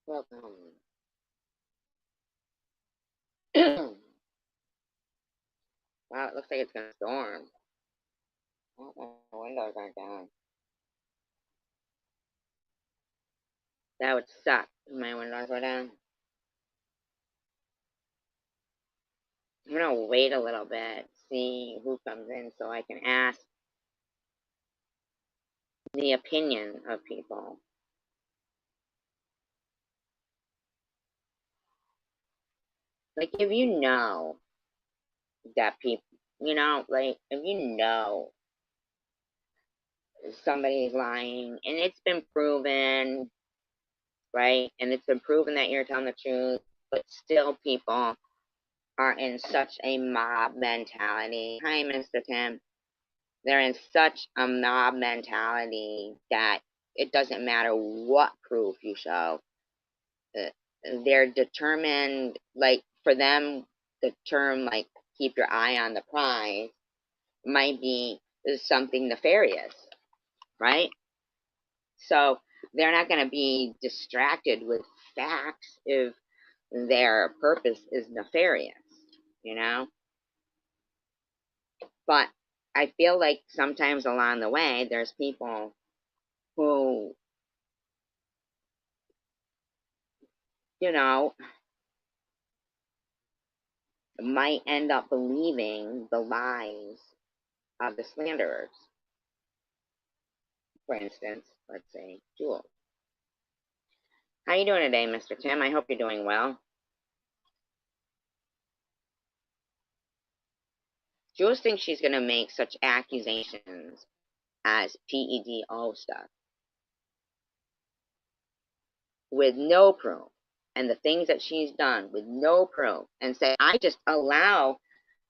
Welcome. Wow, it looks like it's gonna storm. Oh, the windows aren't down. That would suck if my windows were down. I'm gonna wait a little bit, see who comes in so I can ask the opinion of people. Like, if you know that people, like, if you know somebody's lying and it's been proven, right? And it's been proven that you're telling the truth, but still people are in such a mob mentality. Hi, Mr. Tim. They're in such a mob mentality that it doesn't matter what proof you show. Uh, They're determined, like, for them, the term, like, keep your eye on the prize might be something nefarious, right? So they're not going to be distracted with facts if their purpose is nefarious, you know? But I feel like sometimes along the way, there's people who, you know, might end up believing the lies of the slanderers. For instance, let's say Jules. How you doing today, Mr. Tim? I hope you're doing well. Jules thinks she's going to make such accusations as PEDO stuff with no proof, and the things that she's done with no proof, and say, I just allow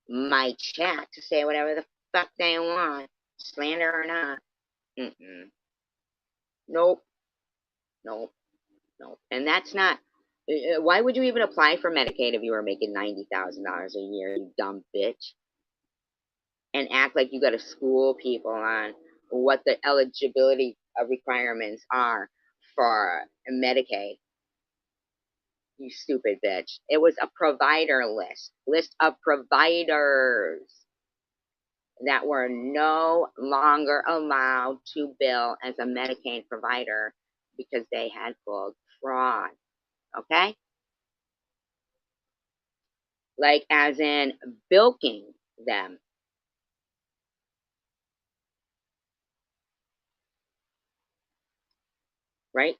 my chat to say whatever the fuck they want, slander or not. Mm-mm. Nope, nope, nope. And that's not. Why would you even apply for Medicaid if you were making $90,000 a year, you dumb bitch? And act like you got to school people on what the eligibility requirements are for Medicaid. You stupid bitch. It was a provider list of providers that were no longer allowed to bill as a Medicaid provider because they had pulled fraud. Okay? Like, as in bilking them, right,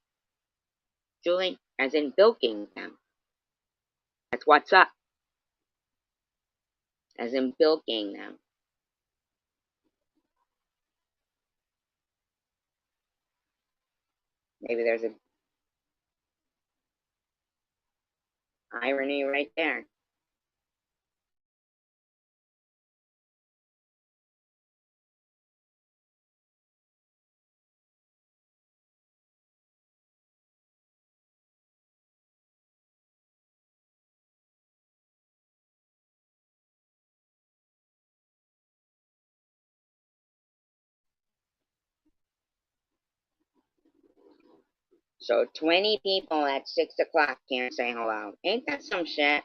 Julie? As in bilking them. That's what's up. As in bilking them. Maybe there's a irony right there. So 20 people at 6 o'clock can't say hello. Ain't that some shit?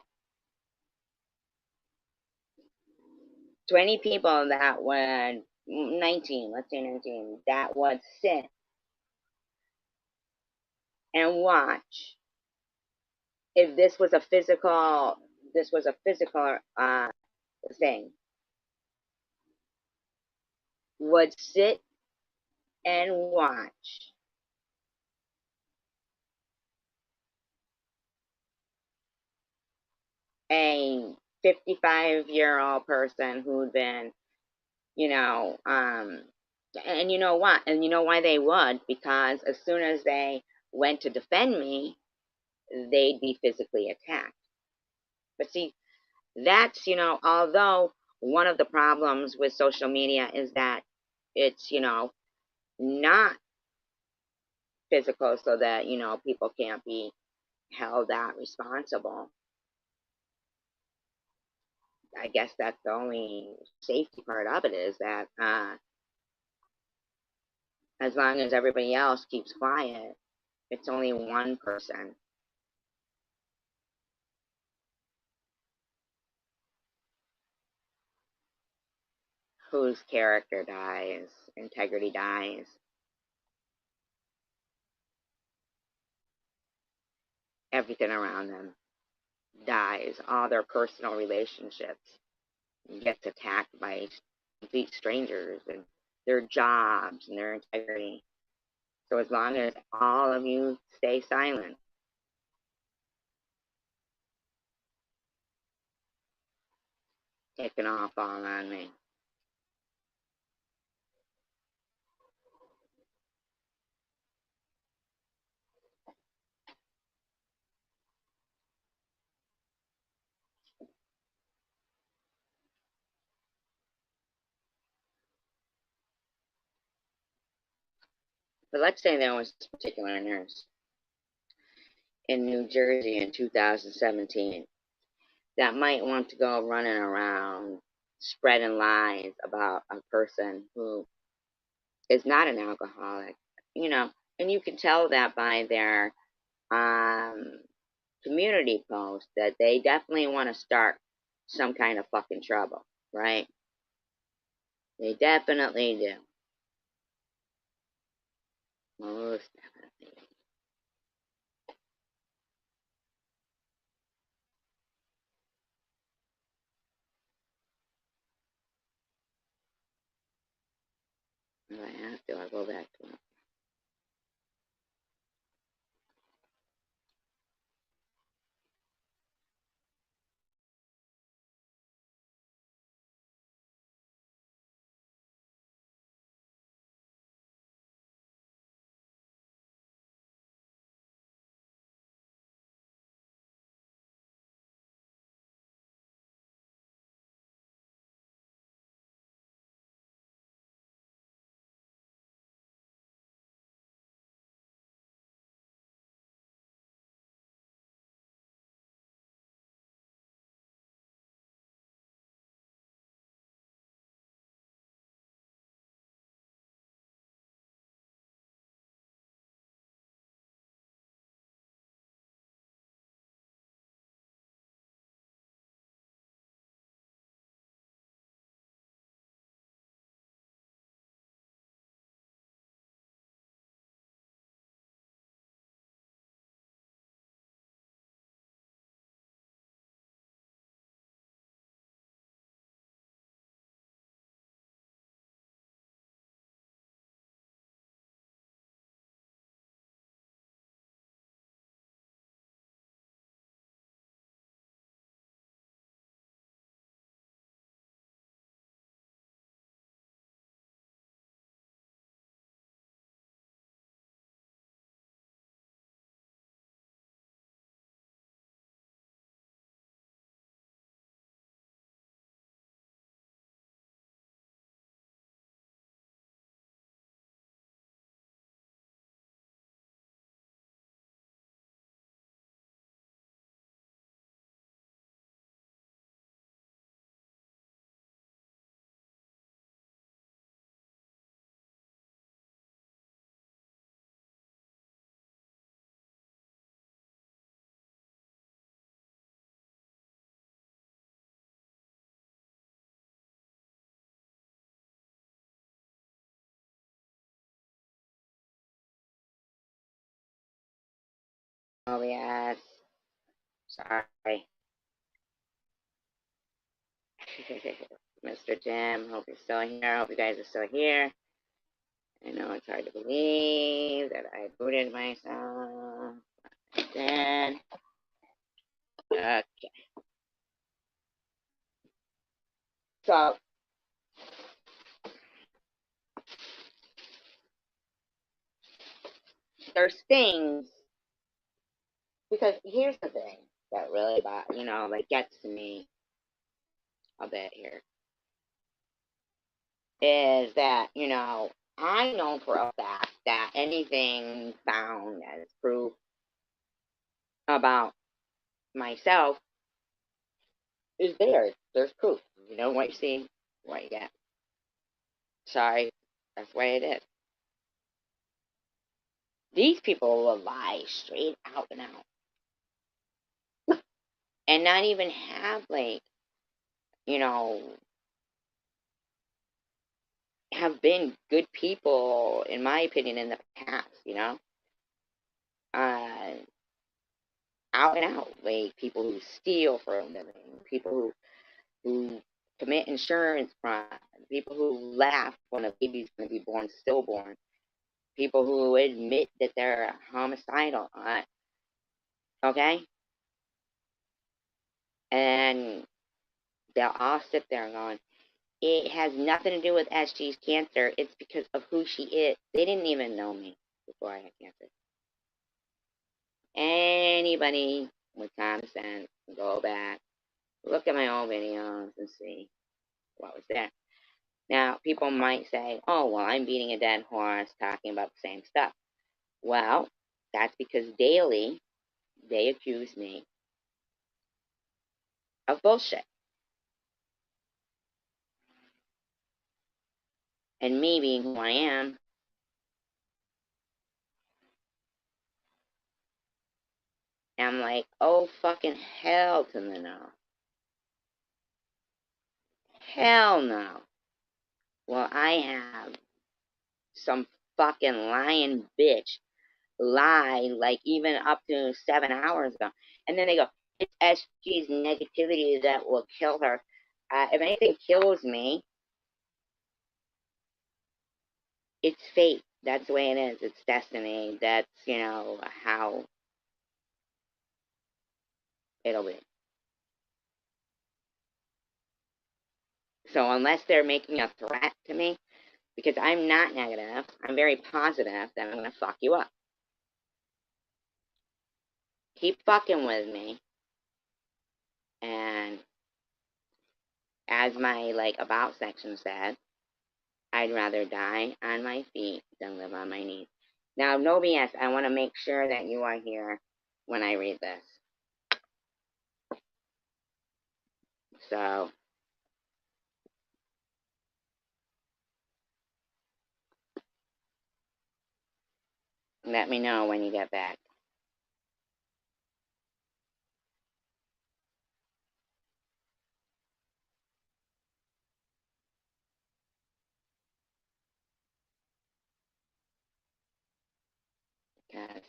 20 people that would, 19, let's say 19, that would sit and watch if this was a physical thing, would sit and watch a 55-year-old person who'd been, you know, and you know what? And you know why they would? Because as soon as they went to defend me, they'd be physically attacked. But see, that's, although one of the problems with social media is that it's, not physical so that, people can't be held out responsible. I guess that's the only safety part of it is that as long as everybody else keeps quiet, it's only one person. whose character dies, integrity dies. Everything around them dies. All their personal relationships gets attacked by complete strangers, and their jobs and their integrity. So as long as all of you stay silent, taking off all on me. But let's say there was this particular nurse in New Jersey in 2017 that might want to go running around spreading lies about a person who is not an alcoholic, you know, and you can tell that by their um, community post that they definitely want to start some kind of fucking trouble, right? They definitely do. Most definitely. If I have to, I'll go back to it. Oh, yes. Sorry. Mr. Jim, hope you're still here. Hope you guys are still here. I know it's hard to believe that I booted myself. I did. Okay. So, there's things, because here's the thing that really, like gets to me a bit here, is that, I know for a fact that anything found as proof about myself is there. There's proof. You know what you see, what you get. Sorry, that's the way it is. These people will lie straight out and out and not even have, like, you know, have been good people, in my opinion, in the past, you know? Out and out, like people who steal for a living, people who commit insurance fraud, people who laugh when a baby's going to be born stillborn, people who admit that they're homicidal, okay? And they'll all sit there going, it has nothing to do with SG's cancer. It's because of who she is. They didn't even know me before I had cancer. Anybody with common sense can go back, look at my old videos and see what was there. Now, people might say, oh, well, I'm beating a dead horse talking about the same stuff. Well, that's because daily they accuse me of bullshit. And me being who I am, I'm like, oh, fucking hell to the no. Hell no. Well, I have some fucking lying bitch lie like even up to 7 hours ago. And then they go, it's SG's negativity that will kill her. If anything kills me, it's fate. That's the way it is. It's destiny. That's, how it'll be. So unless they're making a threat to me, because I'm not negative, I'm very positive that I'm going to fuck you up. Keep fucking with me. And as my, about section said, I'd rather die on my feet than live on my knees. Now, no BS, I want to make sure that you are here when I read this. So, let me know when you get back. Because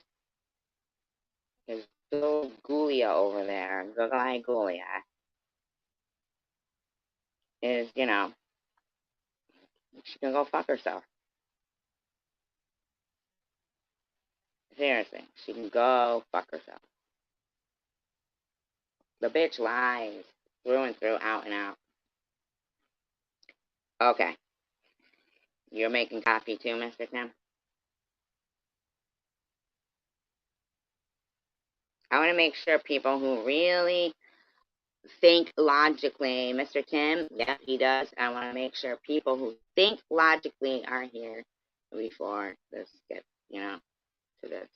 there's little Gulia over there, Gulia, is, she can go fuck herself. Seriously, she can go fuck herself. The bitch lies through and through, out and out. Okay. You're making coffee too, Mr. Tim? I want to make sure people who really think logically, Mr. Tim, yeah, he does. I want to make sure people who think logically are here before this gets, to this.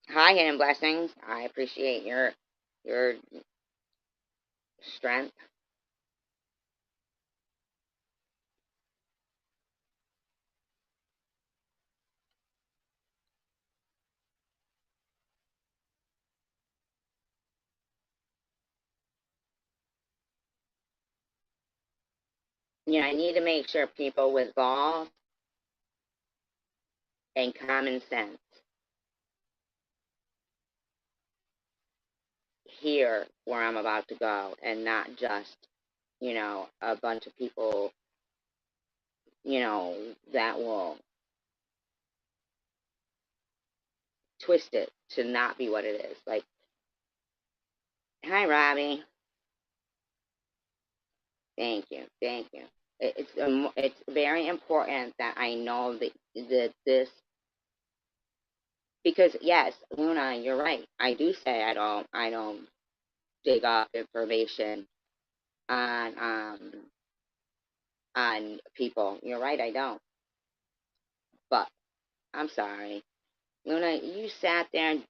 Hi, Hidden Blessings. I appreciate your strength. I need to make sure people with balls and common sense hear where I'm about to go and not just, a bunch of people, that will twist it to not be what it is. Like, hi, Robbie. Thank you. Thank you. It's very important that I know that this, because yes, Luna, you're right. I do say I don't dig up information on on people. You're right, I don't. But I'm sorry, Luna. You sat there and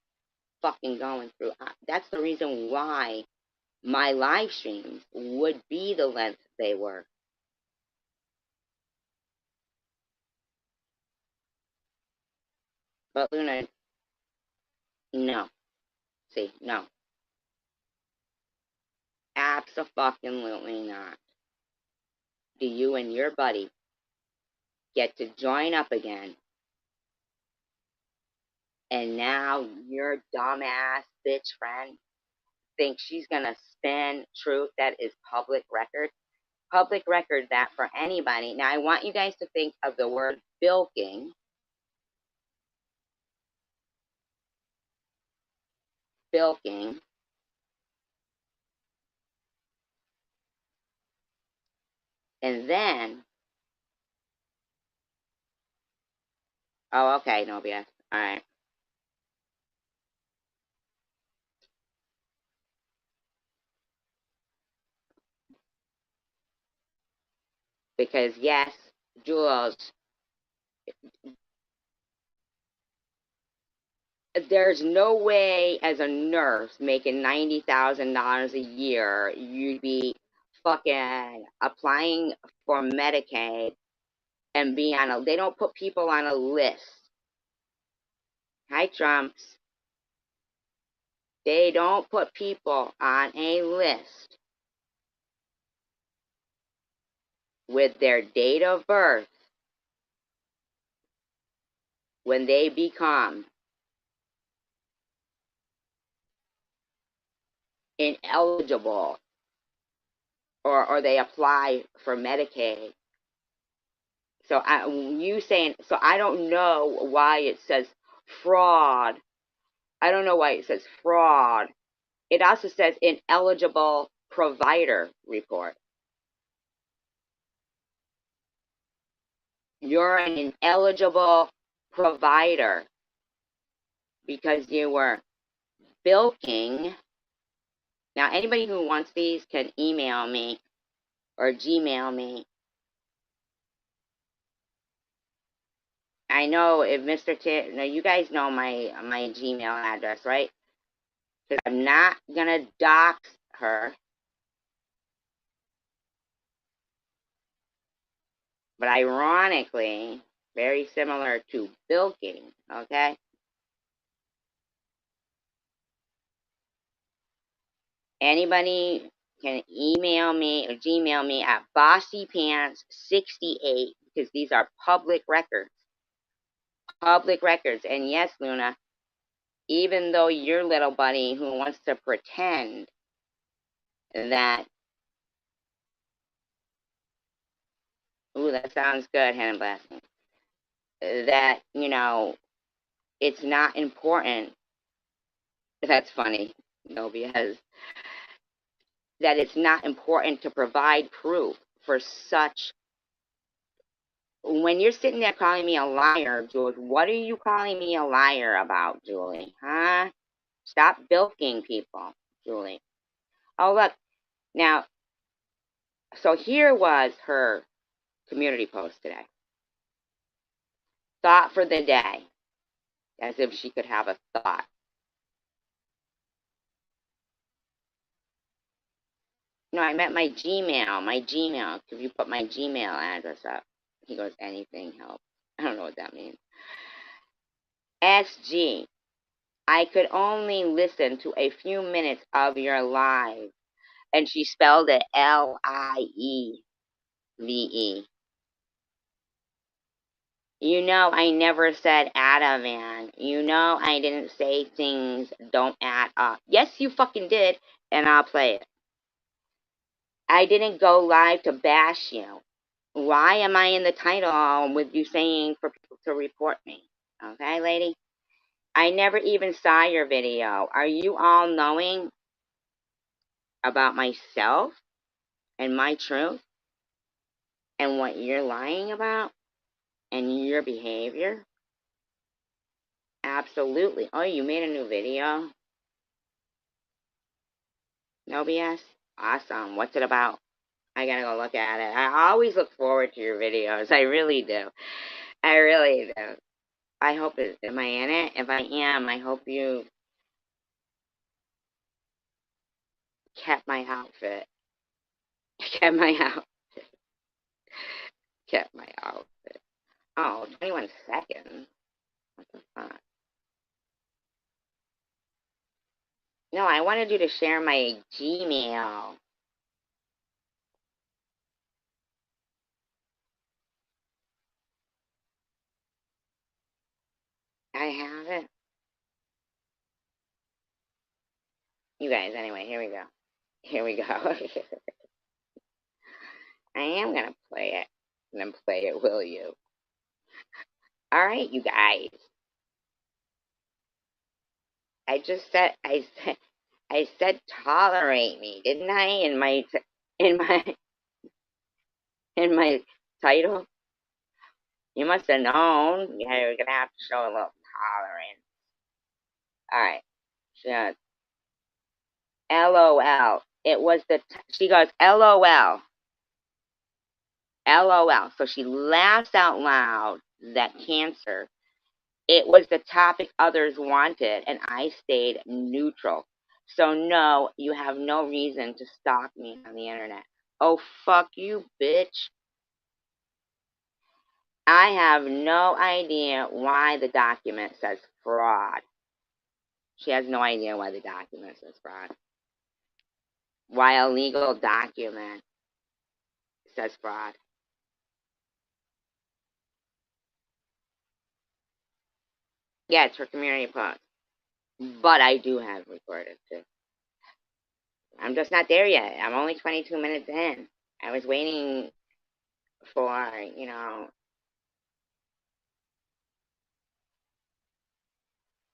fucking going through. That's the reason why my live streams would be the length they were. But Luna, no. See, no. Abso-fucking-lutely not. Do you and your buddy get to join up again, and now your dumbass bitch friend thinks she's gonna spin truth that is public record? Public record that for anybody. Now, I want you guys to think of the word bilking. Bilking. And then, oh, okay, no BS. All right. Because, yes, Jules, there's no way as a nurse making $90,000 a year you'd be fucking applying for Medicaid and be on a. They don't put people on a list. Hi, Trumps. They don't put people on a list with their date of birth when they become ineligible or they apply for Medicaid. So I don't know why it says fraud. I don't know why it says fraud. It also says ineligible provider report. You're an ineligible provider because you were bilking. Now, anybody who wants these can email me or Gmail me. I know if Mr. T, now you guys know my Gmail address, right? Because I'm not gonna dox her, but ironically, very similar to bilking. Okay. Anybody can email me or Gmail me at bossypants68 because these are public records. Public records. And yes, Luna, even though your little buddy who wants to pretend that, ooh, that sounds good, Hannah Blasting, that, it's not important. That's funny, because that it's not important to provide proof for such. When you're sitting there calling me a liar, Jules, what are you calling me a liar about, Julie? Huh? Stop bilking people, Julie. Oh, look. Now, so here was her community post today. Thought for the day. As if she could have a thought. No, I meant my Gmail. My Gmail. If you put my Gmail address up. He goes, anything helps. I don't know what that means. SG. I could only listen to a few minutes of your live. And she spelled it Lieve. You know I never said Adavan. You know I didn't say things don't add up. Yes, you fucking did, and I'll play it. I didn't go live to bash you. Why am I in the title with you saying for people to report me? Okay, lady? I never even saw your video. Are you all knowing about myself and my truth and what you're lying about and your behavior? Absolutely. Oh, you made a new video? No BS? Awesome. What's it about? I gotta go look at it. I always look forward to your videos. I really do. I really do. I hope am I in it? If I am, I hope you kept my outfit. Kept my out. Kept my outfit. Oh, 21 seconds. What the fuck? No, I wanted you to share my Gmail. I have it. You guys, anyway, here we go. Here we go. I am gonna play it. And then play it, will you? Alright, you guys. I said tolerate me, didn't I? In my in my title. You must have known. Yeah, you're gonna have to show a little tolerance. Alright. Just LOL. It was she goes LOL. LOL. So she laughs out loud that cancer. It was the topic others wanted, and I stayed neutral. So no, you have no reason to stalk me on the internet. Oh, fuck you, bitch. I have no idea why the document says fraud. She has no idea why the document says fraud. Why a legal document says fraud. Yeah, it's for community post. But I do have recorded too. I'm just not there yet. I'm only 22 minutes in. I was waiting for,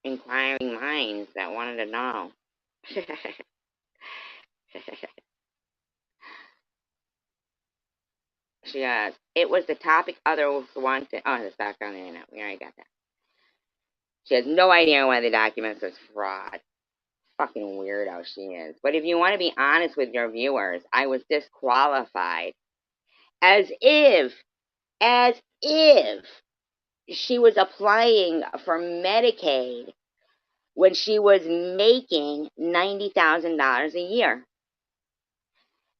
inquiring minds that wanted to know. She goes, it was the topic others wanted. Oh, it's back on the internet. We already got that. She has no idea why the document says fraud. Fucking weirdo she is. But if you want to be honest with your viewers, I was disqualified. As if she was applying for Medicaid when she was making $90,000 a year.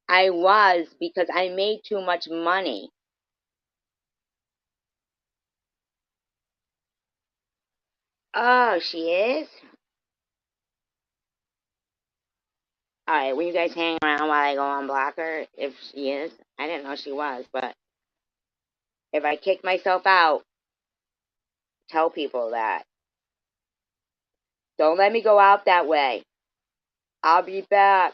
I was, because I made too much money. Oh, she is? Alright, will you guys hang around while I go unblock her? If she is. I didn't know she was, but if I kick myself out, tell people that. Don't let me go out that way. I'll be back.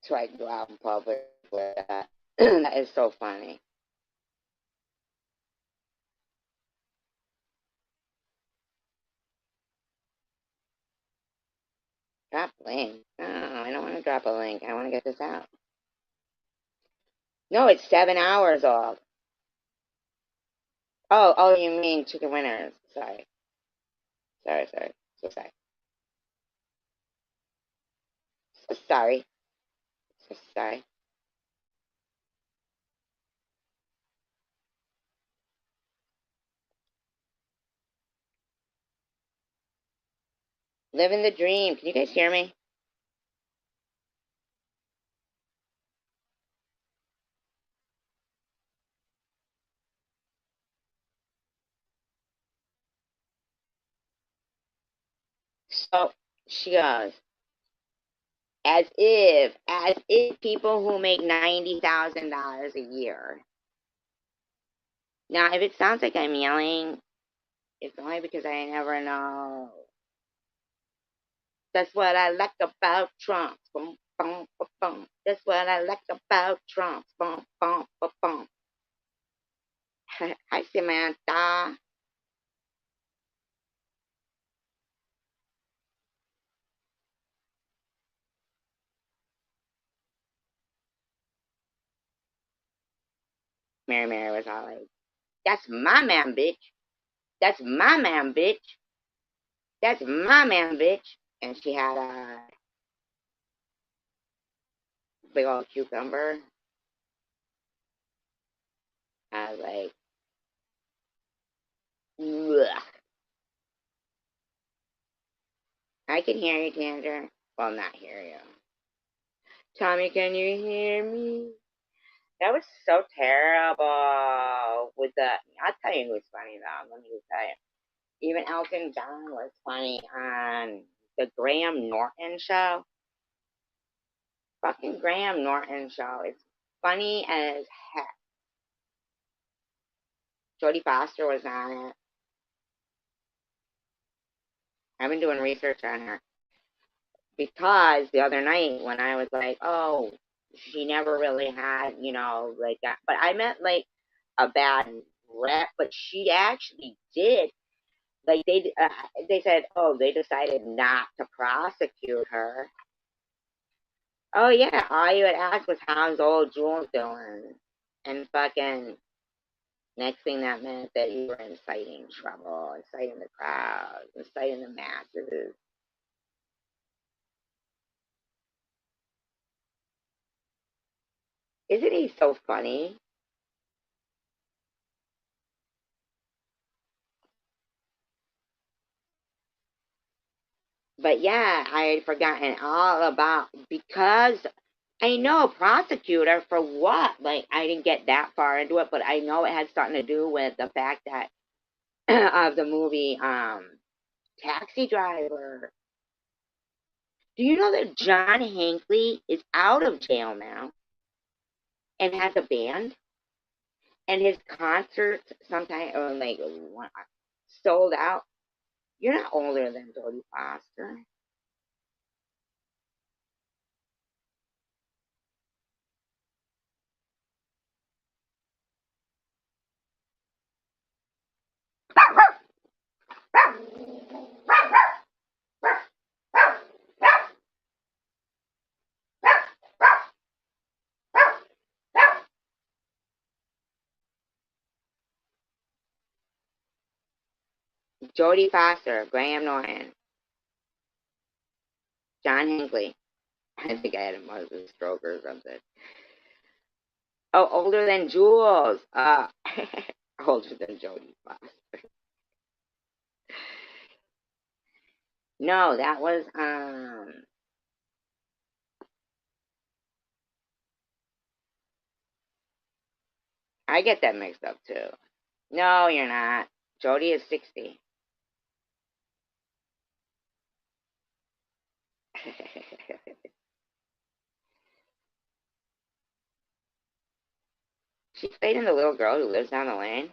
so I can go out in public with that. That is so funny. Drop link. No, I don't want to drop a link. I want to get this out. No, it's 7 hours off. Oh, you mean chicken winners. Sorry. Sorry. So sorry. So sorry. So sorry. Living the dream. Can you guys hear me? So she goes, as if people who make $90,000 a year. Now, if it sounds like I'm yelling, it's only because I never know. That's what I like about Trump. Boom, boom, boom, boom. That's what I like about Trump. Boom, boom, boom, boom. Hi, Samantha. Mary was all like, that's my man, bitch. That's my man, bitch. That's my man, bitch. And she had a big old cucumber. I was like, ugh. I can hear you, Tanger. Well, not hear you. Tommy, can you hear me? That was so terrible. With the, I'll tell you who's funny though. Let me just tell you. Even Elton John was funny on the Graham Norton show. Fucking Graham Norton show. It's funny as heck. Jodie Foster was on it. I've been doing research on her because the other night when I was like, oh, she never really had, like that. But I meant like a bad rep, but she actually did. Like they said, oh, they decided not to prosecute her. Oh yeah, all you would ask was how's old Jules doing, and fucking next thing that meant that you were inciting trouble, inciting the crowd, inciting the masses. Isn't he so funny? But yeah, I had forgotten all about because I know prosecutor for what? Like I didn't get that far into it, but I know it had something to do with the fact that of the movie Taxi Driver. Do you know that John Hinckley is out of jail now and has a band? And his concerts sometimes are like sold out. You're not older than Jodie Foster. Jodie Foster, Graham Norton, John Hinckley. I think I had a muscle stroke or something. Oh, older than Jules. Older than Jodie Foster. No, that was I get that mixed up too. No, you're not. Jodie is 60. She played in The Little Girl Who Lives Down the Lane.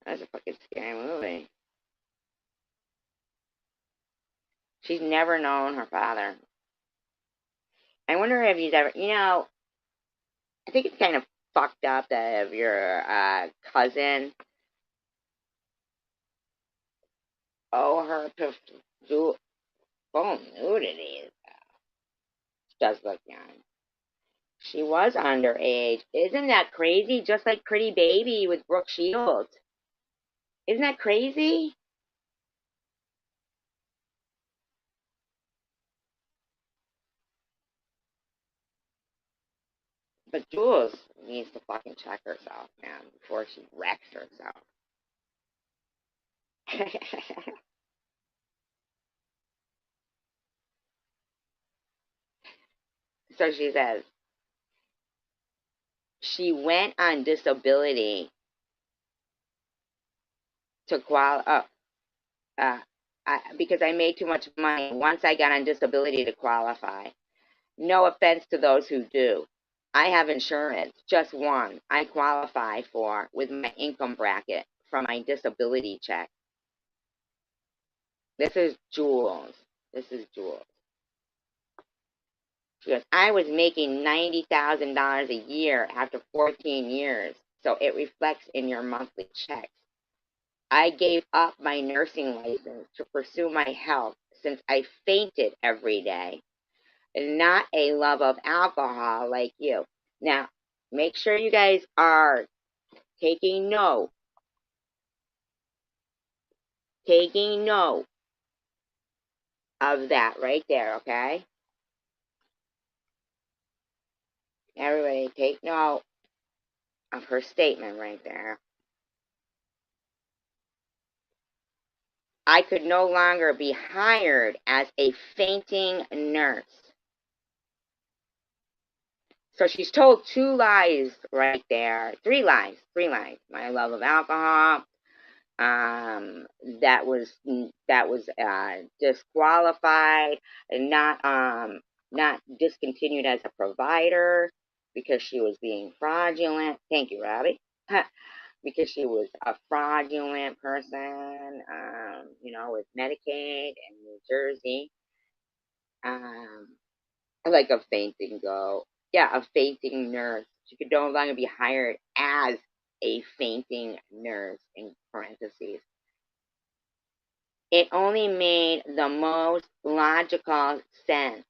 That's a fucking scary movie. She's never known her father. I wonder if he's ever, I think it's kind of fucked up that if your cousin owe her to do full nudity. She does look young. She was underage. Isn't that crazy? Just like Pretty Baby with Brooke Shields. Isn't that crazy? But Jules needs to fucking check herself, man, before she wrecks herself. So she says she went on disability to uh, because I made too much money once I got on disability to qualify. No offense to those who do. I have insurance, just one I qualify for with my income bracket from my disability check. This is Jules. This is Jules. She goes, I was making $90,000 a year after 14 years, so it reflects in your monthly checks. I gave up my nursing license to pursue my health since I fainted every day, and not a love of alcohol like you. Now, make sure you guys are taking note of that right there, okay? Everybody take note of her statement right there. I could no longer be hired as a fainting nurse. So she's told two lies right there. Three lies. My love of alcohol. That was disqualified and not discontinued as a provider because she was being fraudulent. Thank you, Robbie. Because she was a fraudulent person, with Medicaid in New Jersey. Um, like a fainting go. Yeah, a fainting nurse. She could no longer be hired as a fainting nurse, in parentheses. It only made the most logical sense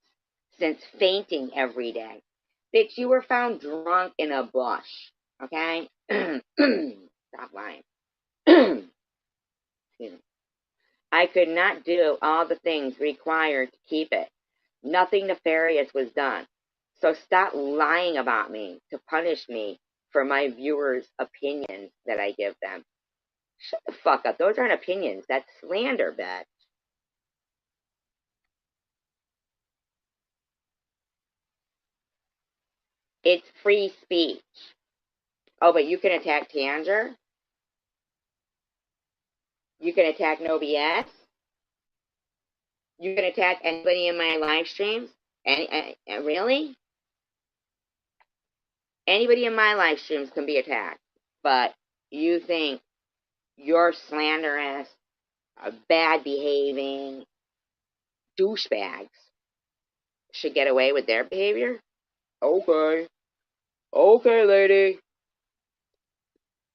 since fainting every day. Bitch, you were found drunk in a bush. Okay? Stop lying. I could not do all the things required to keep it. Nothing nefarious was done. So stop lying about me to punish me for my viewers' opinions that I give them. Shut the fuck up. Those aren't opinions. That's slander, bitch. It's free speech. Oh, but you can attack Tanger? You can attack No BS? You can attack anybody in my live streams? Really? Anybody in my live streams can be attacked. But you think you're slanderous, bad behaving douchebags should get away with their behavior? Okay. Okay, lady.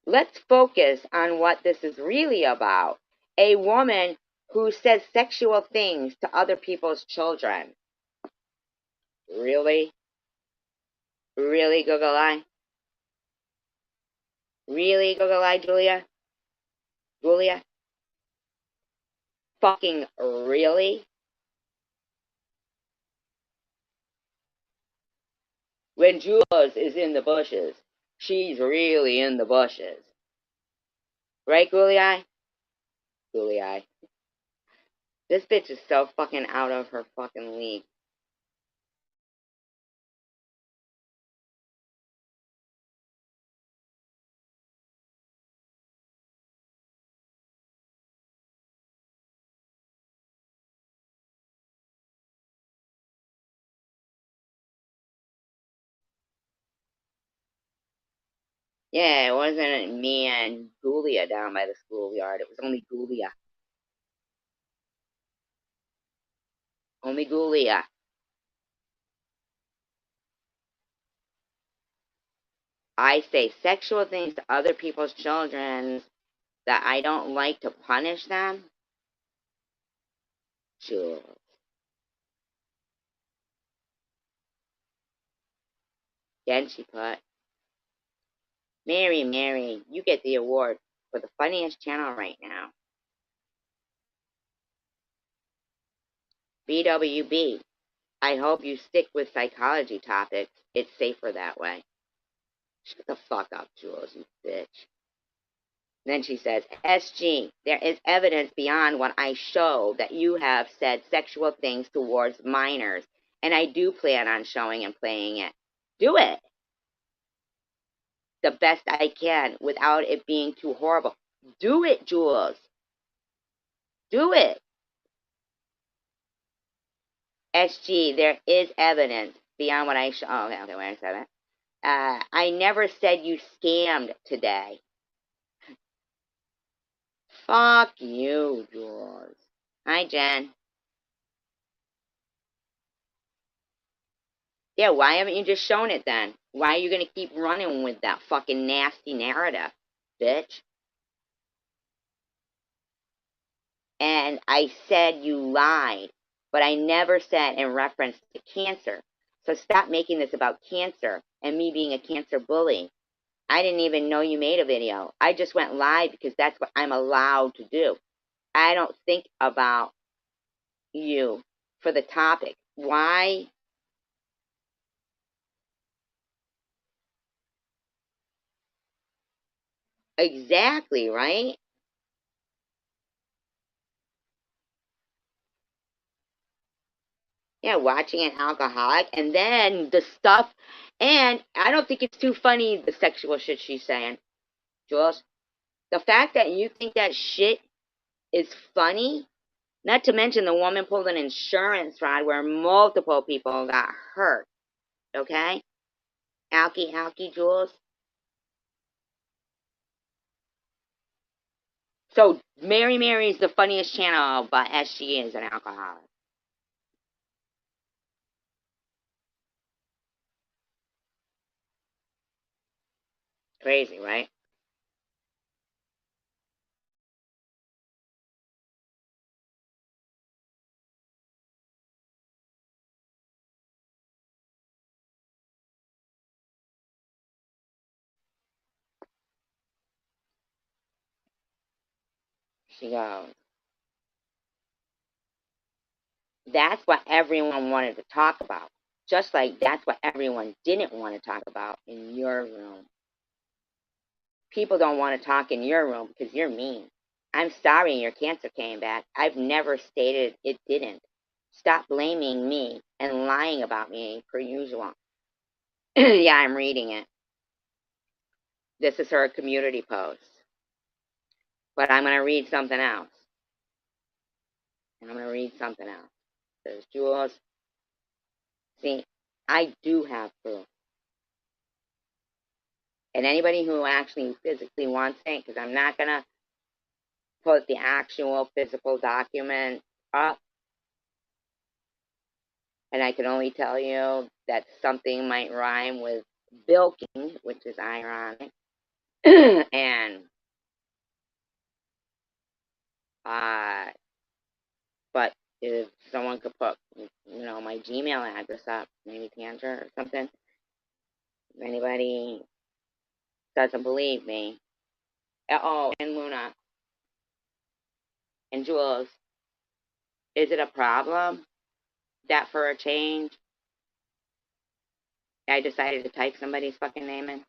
Let's focus on what this is really about. A woman who says sexual things to other people's children. Really? Really, Google Eye? Really, Google Eye, Julia? Julia? Fucking really? When Jules is in the bushes, she's really in the bushes. Right, Julia? Julia. This bitch is so fucking out of her fucking league. Yeah, it wasn't me and Julia down by the schoolyard. It was only Julia. Omigulia. I say sexual things to other people's children that I don't like to punish them. Sure. Then she put, Mary, you get the award for the funniest channel right now. BWB, I hope you stick with psychology topics. It's safer that way. Shut the fuck up, Jules, you bitch. Then she says, SG, there is evidence beyond what I show that you have said sexual things towards minors, and I do plan on showing and playing it. Do it the best I can without it being too horrible. Do it, Jules. Do it. SG, there is evidence beyond what I show. Oh, okay, wait a second. I never said you scammed today. Fuck you, Jules. Hi, Jen. Yeah, why haven't you just shown it then? Why are you going to keep running with that fucking nasty narrative, bitch? And I said you lied, but I never said in reference to cancer. So stop making this about cancer and me being a cancer bully. I didn't even know you made a video. I just went live because that's what I'm allowed to do. I don't think about you for the topic. Why? Exactly, right? Yeah, watching an alcoholic and then the stuff. And I don't think it's too funny, the sexual shit she's saying, Jules. The fact that you think that shit is funny, not to mention the woman pulled an insurance fraud where multiple people got hurt. Okay? Alky, Jules. So, Mary is the funniest channel, but as she is an alcoholic. Crazy, right? She goes, that's what everyone wanted to talk about. Just like that's what everyone didn't want to talk about in your room. People don't want to talk in your room because you're mean. I'm sorry your cancer came back. I've never stated it didn't. Stop blaming me and lying about me per usual. Yeah, I'm reading it. This is her community post. But I'm going to read something else. And I'm going to read something else. It says, Jules, see, I do have proof. And anybody who actually physically wants it, because I'm not going to put the actual physical document up, and I can only tell you that something might rhyme with bilking, which is ironic, and but if someone could put, my Gmail address up, maybe Tantra or something, if anybody doesn't believe me, oh, and Luna and Jules, is it a problem that for a change I decided to type somebody's fucking name in?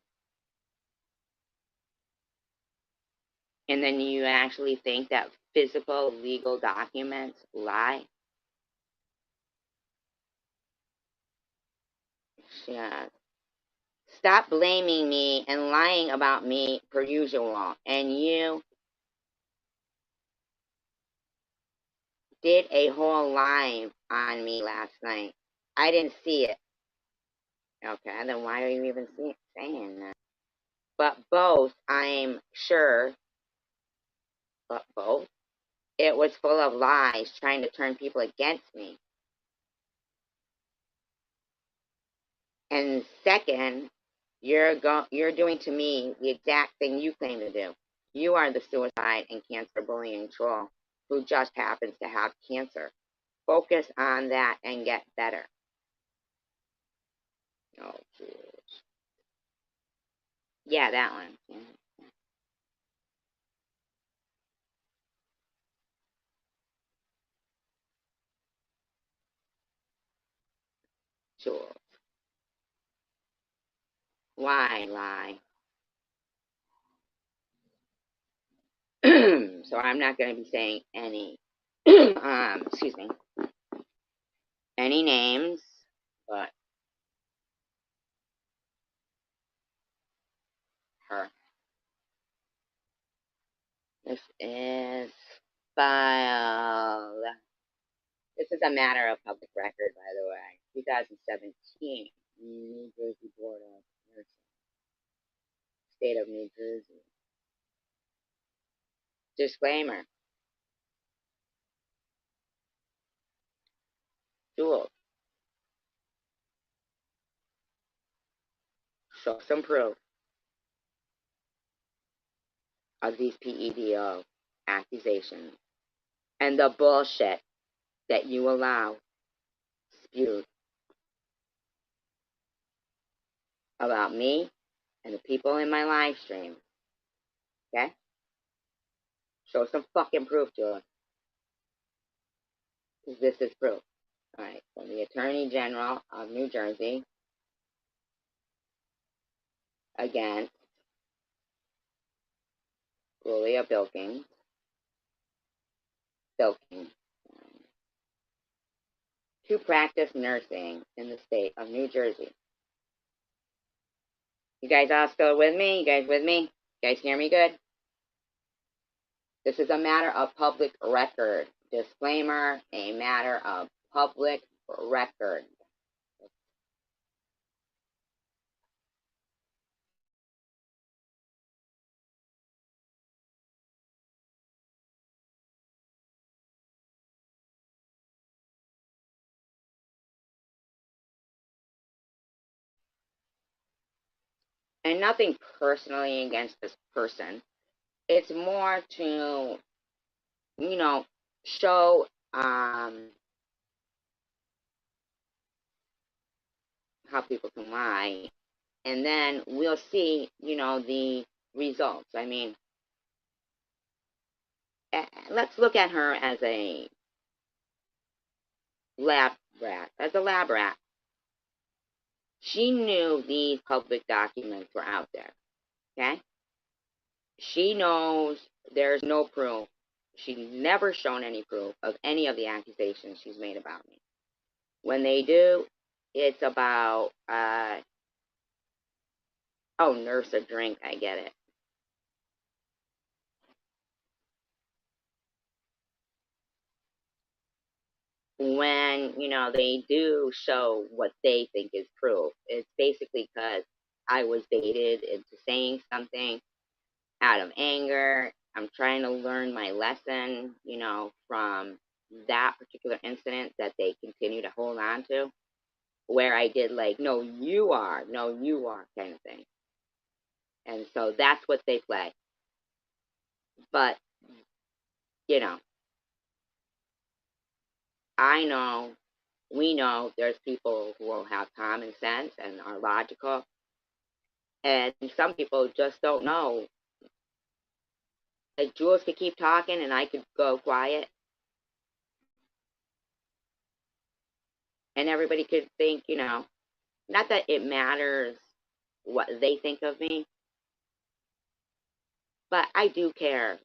And then you actually think that physical legal documents lie? Yeah. Stop blaming me and lying about me per usual. And you did a whole live on me last night. I didn't see it. Okay, then why are you even saying that? But both, I'm sure, but both, it was full of lies trying to turn people against me. And second, you're doing to me the exact thing you claim to do. You are the suicide and cancer bullying troll who just happens to have cancer. Focus on that and get better. Oh, geez. Yeah, that one. Yeah. Sure. Why lie? So I'm not going to be saying any, excuse me, any names, but her. This is filed. This is a matter of public record, by the way. 2017, New Jersey Board of Nursing, State of New Jersey. Disclaimer. Dual. Show some proof of these PEDO accusations and the bullshit that you allow spewed about me and the people in my live stream. Okay? Show some fucking proof, Jules. Because this is proof. Alright, so the Attorney General of New Jersey against Julia Bilkins, to practice nursing in the state of New Jersey. You guys all still with me? You guys with me? You guys hear me good? This is a matter of public record. Disclaimer, a matter of public record. And nothing personally against this person. It's more to, show how people can lie. And then we'll see, the results. I mean, let's look at her as a lab rat. As a lab rat, she knew these public documents were out there. Okay? She knows there's no proof. She's never shown any proof of any of the accusations she's made about me. When they do, it's about, nurse a drink, I get it. When, they do show what they think is proof, it's basically because I was baited into saying something out of anger. I'm trying to learn my lesson, from that particular incident that they continue to hold on to, where I did like, no, you are kind of thing. And so that's what they play. But, I know, we know there's people who will have common sense and are logical. And some people just don't know. Like Jules could keep talking and I could go quiet. And everybody could think, not that it matters what they think of me, but I do care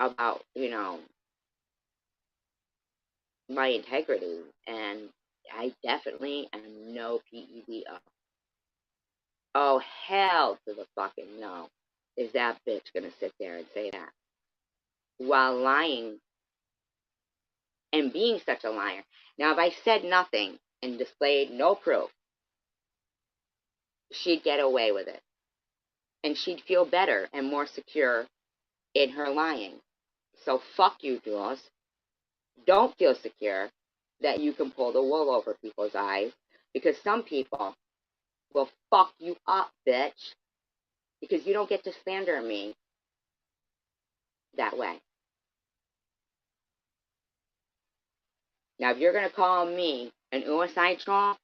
about, my integrity. And I definitely am no PEDO. Oh, hell to the fucking no. Is that bitch going to sit there and say that? While lying and being such a liar. Now, if I said nothing and displayed no proof, she'd get away with it. And she'd feel better and more secure in her lying. So fuck you, Jules. Don't feel secure that you can pull the wool over people's eyes Because some people will fuck you up, bitch, because you don't get to slander me that way. Now, if you're going to call me an suicide troll,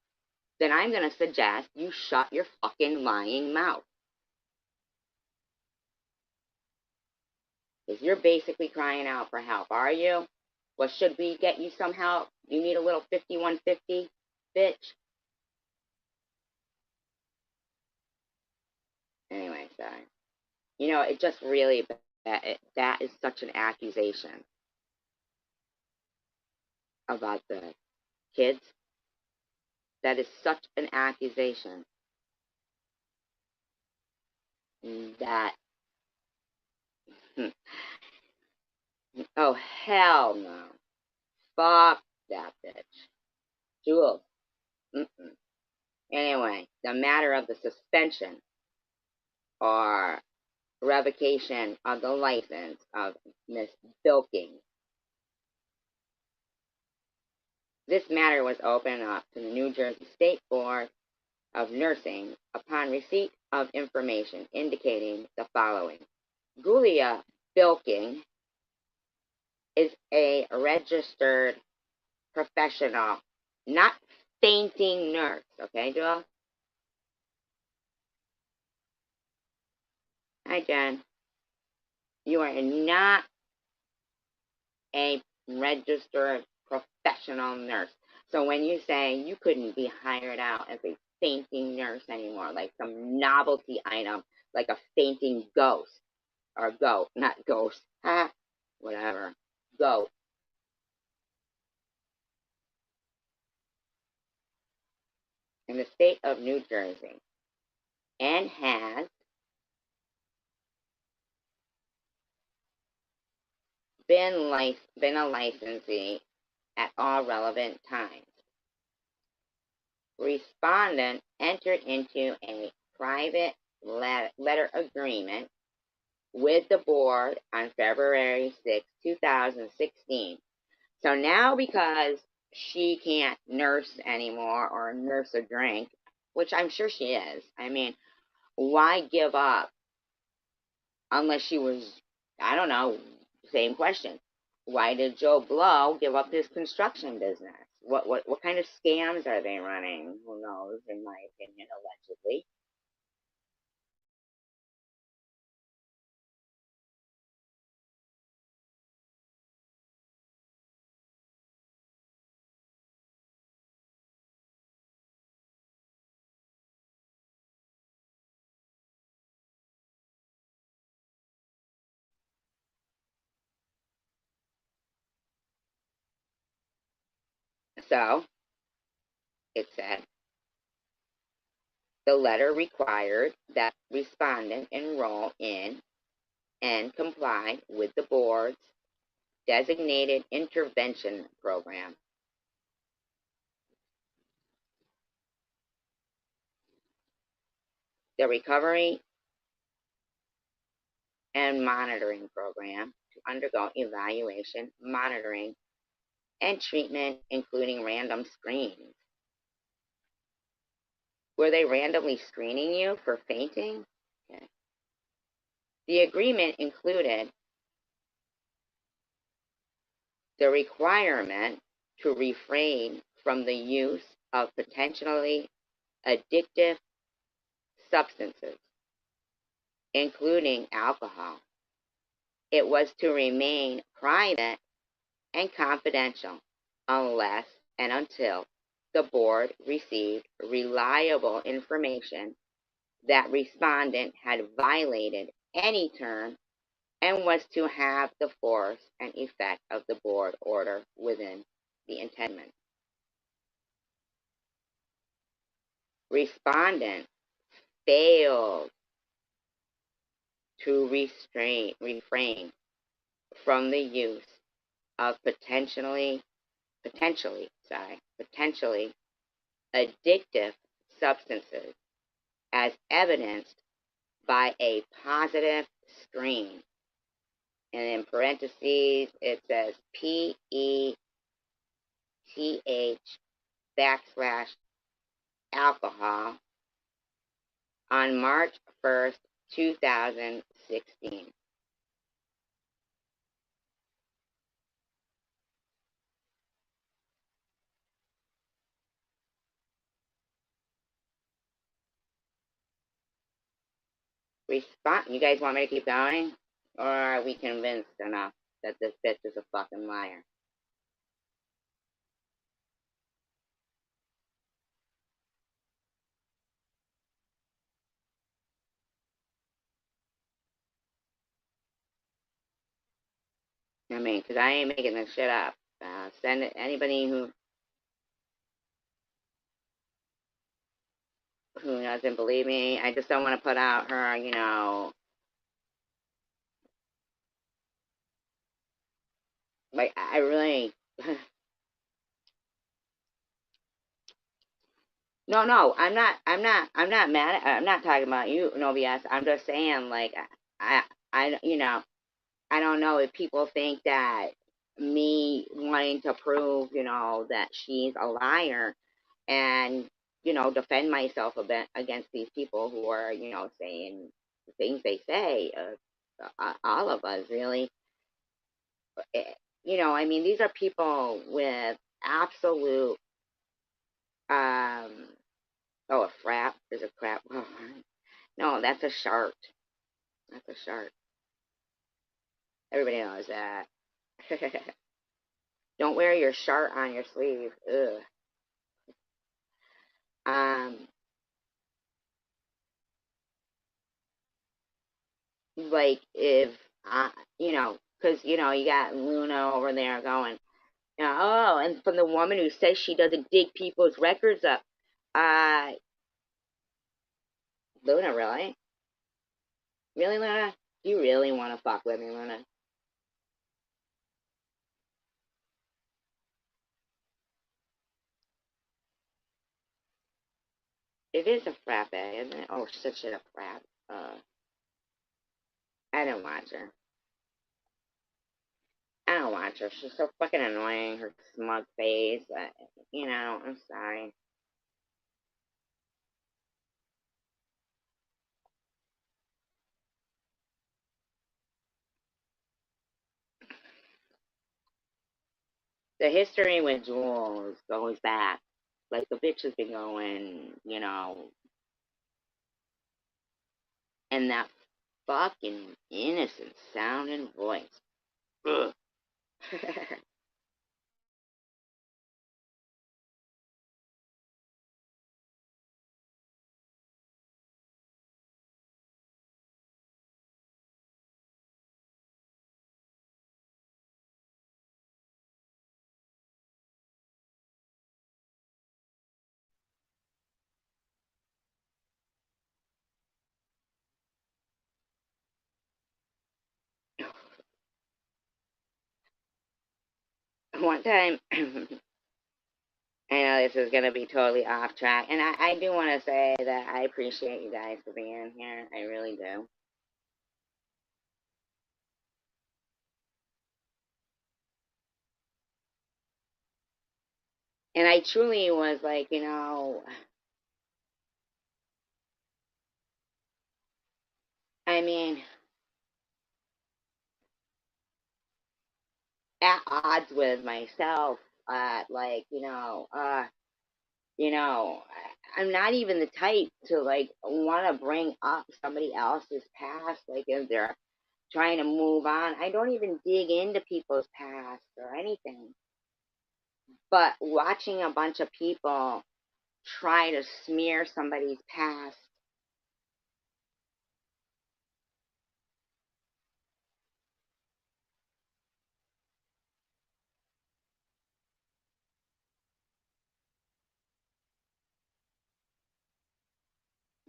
then I'm going to suggest you shut your fucking lying mouth. Because you're basically crying out for help, are you? Well, should we get you some help? You need a little 5150, bitch? Anyway, sorry. You know, it just really, that is such an accusation about the kids. That is such an accusation that, oh, hell no. Fuck that bitch. Jules. Mm-mm. Anyway, the matter of the suspension or revocation of the license of Miss Bilking. This matter was opened up to the New Jersey State Board of Nursing upon receipt of information indicating the following. Julia Bilking is a registered professional, not fainting nurse, okay, Joel? Hi, Jen. You are not a registered professional nurse. So when you say you couldn't be hired out as a fainting nurse anymore, like some novelty item, like a fainting ghost, or goat, not ghost, whatever, goat. In the state of New Jersey, and has been a licensee at all relevant times. Respondent entered into a private letter agreement with the board on February 6, 2016. So now, because she can't nurse anymore or nurse a drink, which I'm sure she is, I mean, why give up unless she was, I don't know, same question. Why did Joe Blow give up his construction business? What kind of scams are they running? Who knows, in my opinion, allegedly. So, it said, the letter required that respondent enroll in and comply with the board's designated intervention program. The recovery and monitoring program to undergo evaluation, monitoring, and treatment, including random screens. Were they randomly screening you for fainting? Okay. The agreement included the requirement to refrain from the use of potentially addictive substances, including alcohol. It was to remain private and confidential unless and until the board received reliable information that respondent had violated any term and was to have the force and effect of the board order within the intendment. Respondent failed to refrain from the use of potentially addictive substances as evidenced by a positive screen. And in parentheses, it says PETH alcohol on March 1st, 2016. You guys want me to keep going? Or are we convinced enough that this bitch is a fucking liar? I mean, because I ain't making this shit up. Send it anybody who doesn't believe me. I just don't want to put out her, like I really. No, I'm not mad I'm not talking about you, no BS. I'm just saying, like, I, I don't know if people think that me wanting to prove, that she's a liar and, defend myself a bit against these people who are, saying the things they say, all of us really, eh, I mean, these are people with absolute, um, oh, a frap, there's a crap. Oh, no, that's a shark. That's a shark. Everybody knows that. Don't wear your shark on your sleeve. Ugh. Um, like if because you got Luna over there going, oh, and from the woman who says she doesn't dig people's records up. Uh, Luna, really? Really, Luna? Do you really want to fuck with me, Luna? It is a frappe, isn't it? Oh, such a frappe. I don't watch her. I don't watch her. She's so fucking annoying. Her smug face. I'm sorry. The history with Jules goes back. Like, the bitch has been going, and that fucking innocent sounding voice. Ugh. One time, I know this is going to be totally off track, and I do want to say that I appreciate you guys for being here. I really do. And I truly was like, I mean, at odds with myself, like, I'm not even the type to like want to bring up somebody else's past, like if they're trying to move on. I don't even dig into people's past or anything. But watching a bunch of people try to smear somebody's past,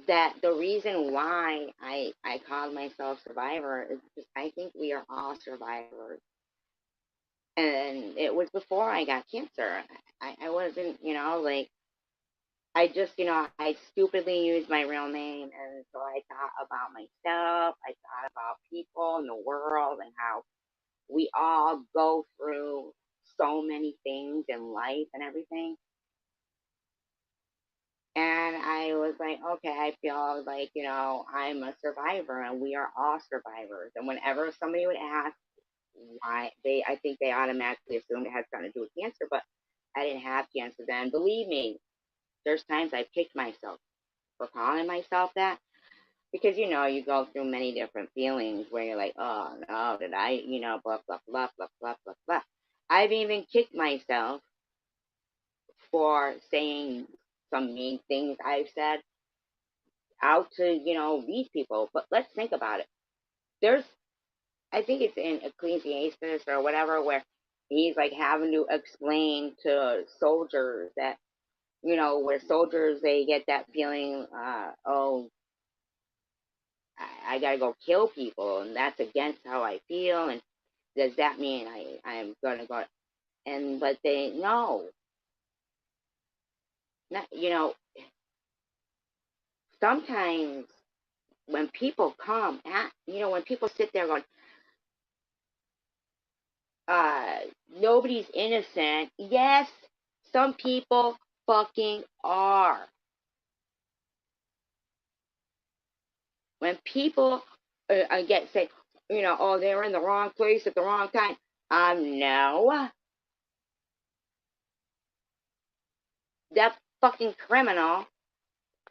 that the reason why I called myself survivor is because I think we are all survivors. And it was before I got cancer. I wasn't, like, I just, I stupidly used my real name. And so I thought about myself. I thought about people in the world and how we all go through so many things in life and everything. And I was like, okay, I feel like, I'm a survivor and we are all survivors. And whenever somebody would ask why, I think they automatically assumed it had something to do with cancer, but I didn't have cancer then. Believe me, there's times I kicked myself for calling myself that because, you go through many different feelings where you're like, oh no, did I, blah, blah, blah, blah, blah, blah, blah. I've even kicked myself for saying some mean things I've said out to, these people. But let's think about it. There's, I think it's in Ecclesiastes or whatever, where he's like having to explain to soldiers that, where soldiers, they get that feeling, oh, I gotta go kill people, and that's against how I feel, and does that mean I'm gonna go? And but they no, not, sometimes when people come at, when people sit there going, uh, nobody's innocent. Yes, some people fucking are. When people get say, oh, they were in the wrong place at the wrong time. No, that fucking criminal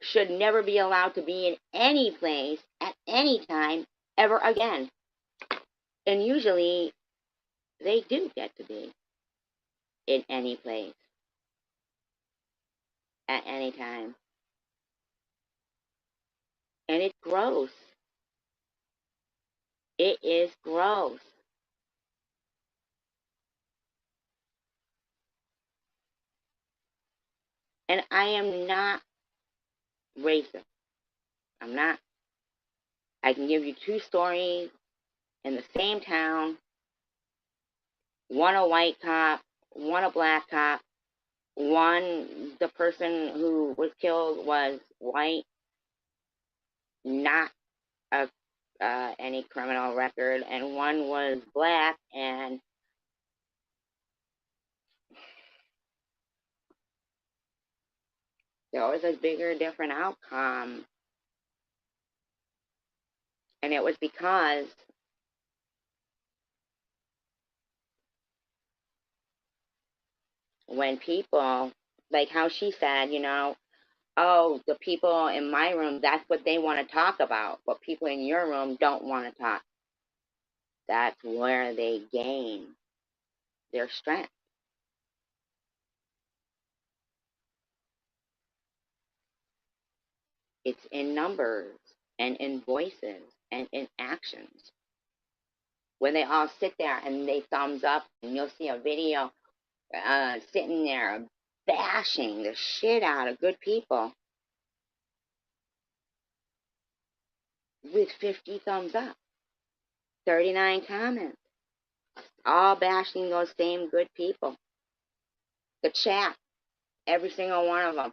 should never be allowed to be in any place at any time ever again. And usually they do get to be in any place at any time. And it's gross. It is gross. And I am not racist. I'm not. I can give you two stories in the same town, one a white cop, one a black cop, one, the person who was killed was white, not a any criminal record, and one was black, and there was a bigger, different outcome. And it was because when people, like how she said, oh, the people in my room, that's what they want to talk about, but people in your room don't want to talk. That's where they gain their strength. It's in numbers and in voices and in actions. When they all sit there and they thumbs up, and you'll see a video sitting there bashing the shit out of good people with 50 thumbs up, 39 comments, all bashing those same good people. The chat, every single one of them,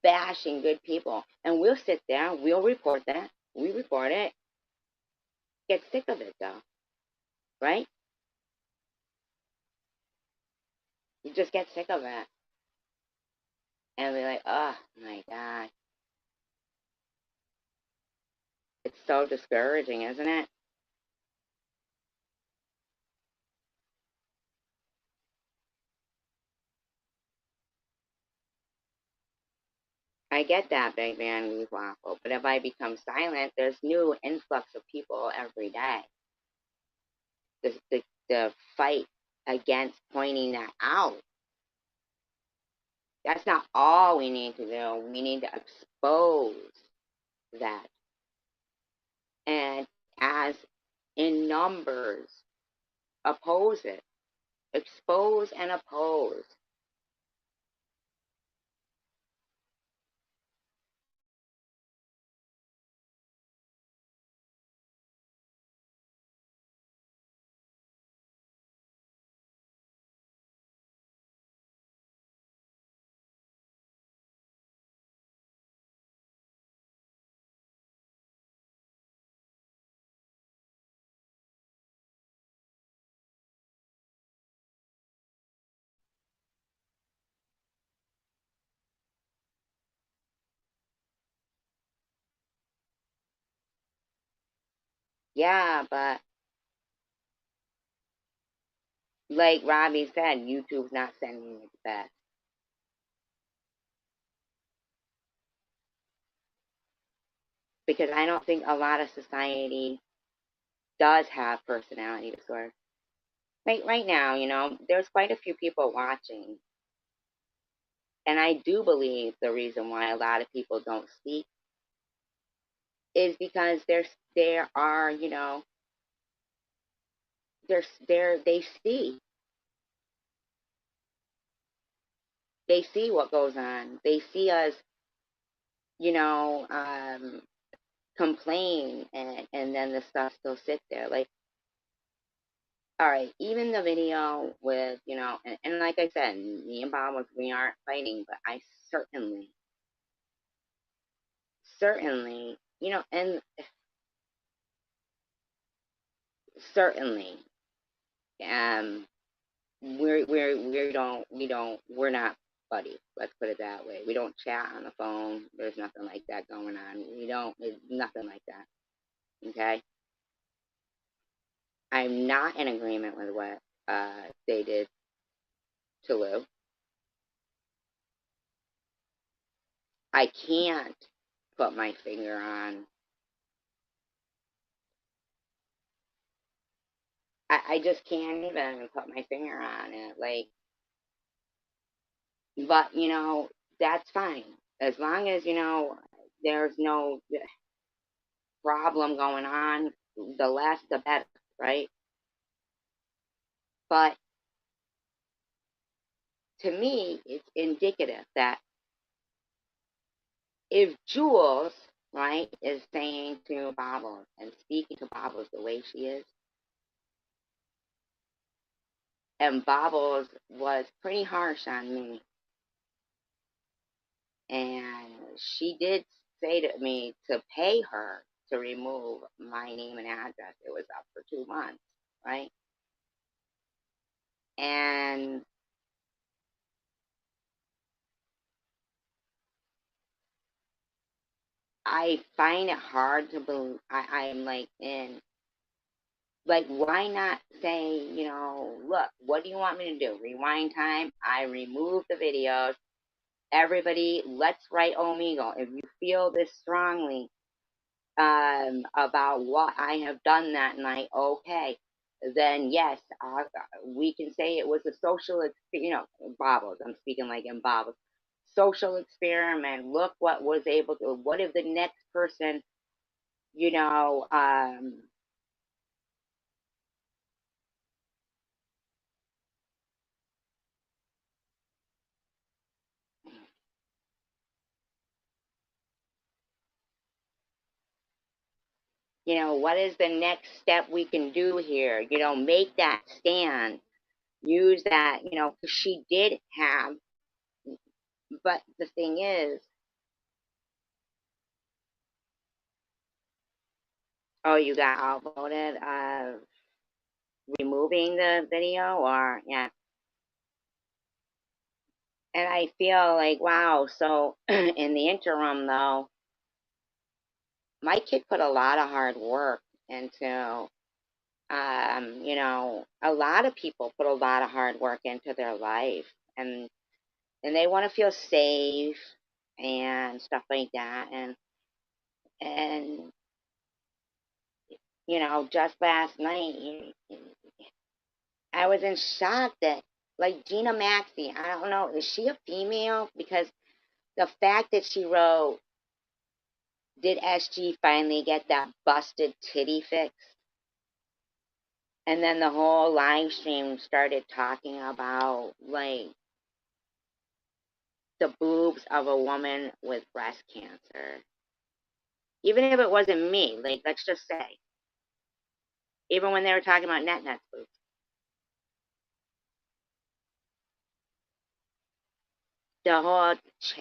bashing good people. And we'll sit there, we'll report that. We report it. Get sick of it, though, right? You just get sick of it. And be like, oh, my God. It's so discouraging, isn't it? I get that, Big Man Weave Waffle, but if I become silent, there's new influx of people every day. The fight against pointing that out. That's not all we need to do. We need to expose that. And as in numbers, oppose it. Expose and oppose. Yeah, but like Robbie said, YouTube's not sending its best. Because I don't think a lot of society does have personality disorder. Like right now, there's quite a few people watching. And I do believe the reason why a lot of people don't speak is because there are, they see what goes on. They see us, you know, um, complain, and then the stuff still sit there. Like, all right, even the video with, and like I said, me and Bob, we aren't fighting, but I certainly, and certainly, um, we're not buddies. Let's put it that way. We don't chat on the phone. There's nothing like that going on. We don't. It's nothing like that. Okay. I'm not in agreement with what they did to Lou. I can't put my finger on. I just can't even put my finger on it. Like, but that's fine as long as there's no problem going on. The less, the better, right? But to me, it's indicative that if Jules, right, is saying to Bobbles and speaking to Bobbles the way she is, and Bobbles was pretty harsh on me, and she did say to me to pay her to remove my name and address. It was up for 2 months, right? And I find it hard to believe. I'm like, why not say, look, what do you want me to do? Rewind time. I remove the videos. Everybody, let's write Omegle. If you feel this strongly about what I have done that night, okay, then yes, we can say it was a social, Bobbles. I'm speaking like in Bobbles. Social experiment. Look what was able to. What if the next person, you know, um, what is the next step we can do here? Make that stand. Use that, 'cause she did have, but the thing is, oh, you got outvoted, removing the video, or yeah. And I feel like, wow, so in the interim, though, my kid put a lot of hard work into, a lot of people put a lot of hard work into their life, and they want to feel safe and stuff like that. And just last night, I was in shock that, like, Gina Maxey, I don't know, is she a female? Because the fact that she wrote, did SG finally get that busted titty fixed? And then the whole live stream started talking about, like, the boobs of a woman with breast cancer. Even if it wasn't me, like, let's just say, even when they were talking about Net's boobs. The whole,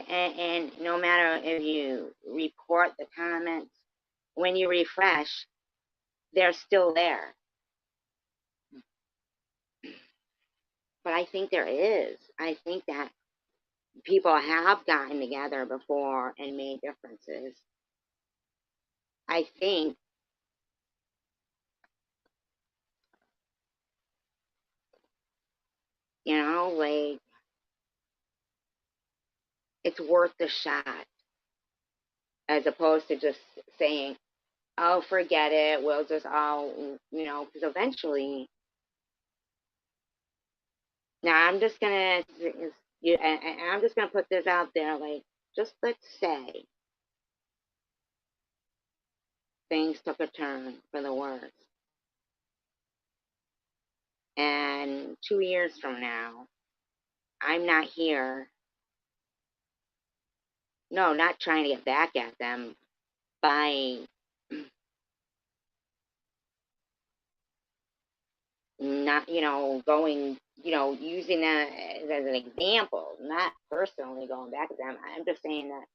and no matter if you report the comments, when you refresh, they're still there. But I think there is. I think that people have gotten together before and made differences. I think You know, like, it's worth the shot, as opposed to just saying, oh, forget it, we'll just all, because eventually, now I'm just gonna, I'm just gonna put this out there, like, just let's say things took a turn for the worse, and 2 years from now, I'm not here. No, not trying to get back at them by not, going, using that as an example, not personally going back at them. I'm just saying that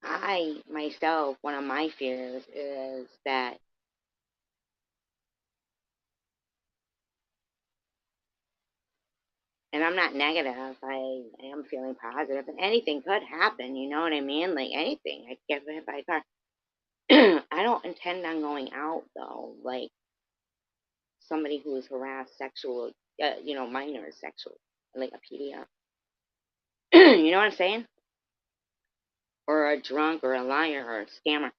I, myself, one of my fears is that, and I'm not negative, I am feeling positive, and anything could happen, you know what I mean? Like, anything. I could get hit by a car. I don't intend on going out, though, like somebody who is harassed sexual, minors sexual, like a PDR. You know what I'm saying? Or a drunk or a liar or a scammer.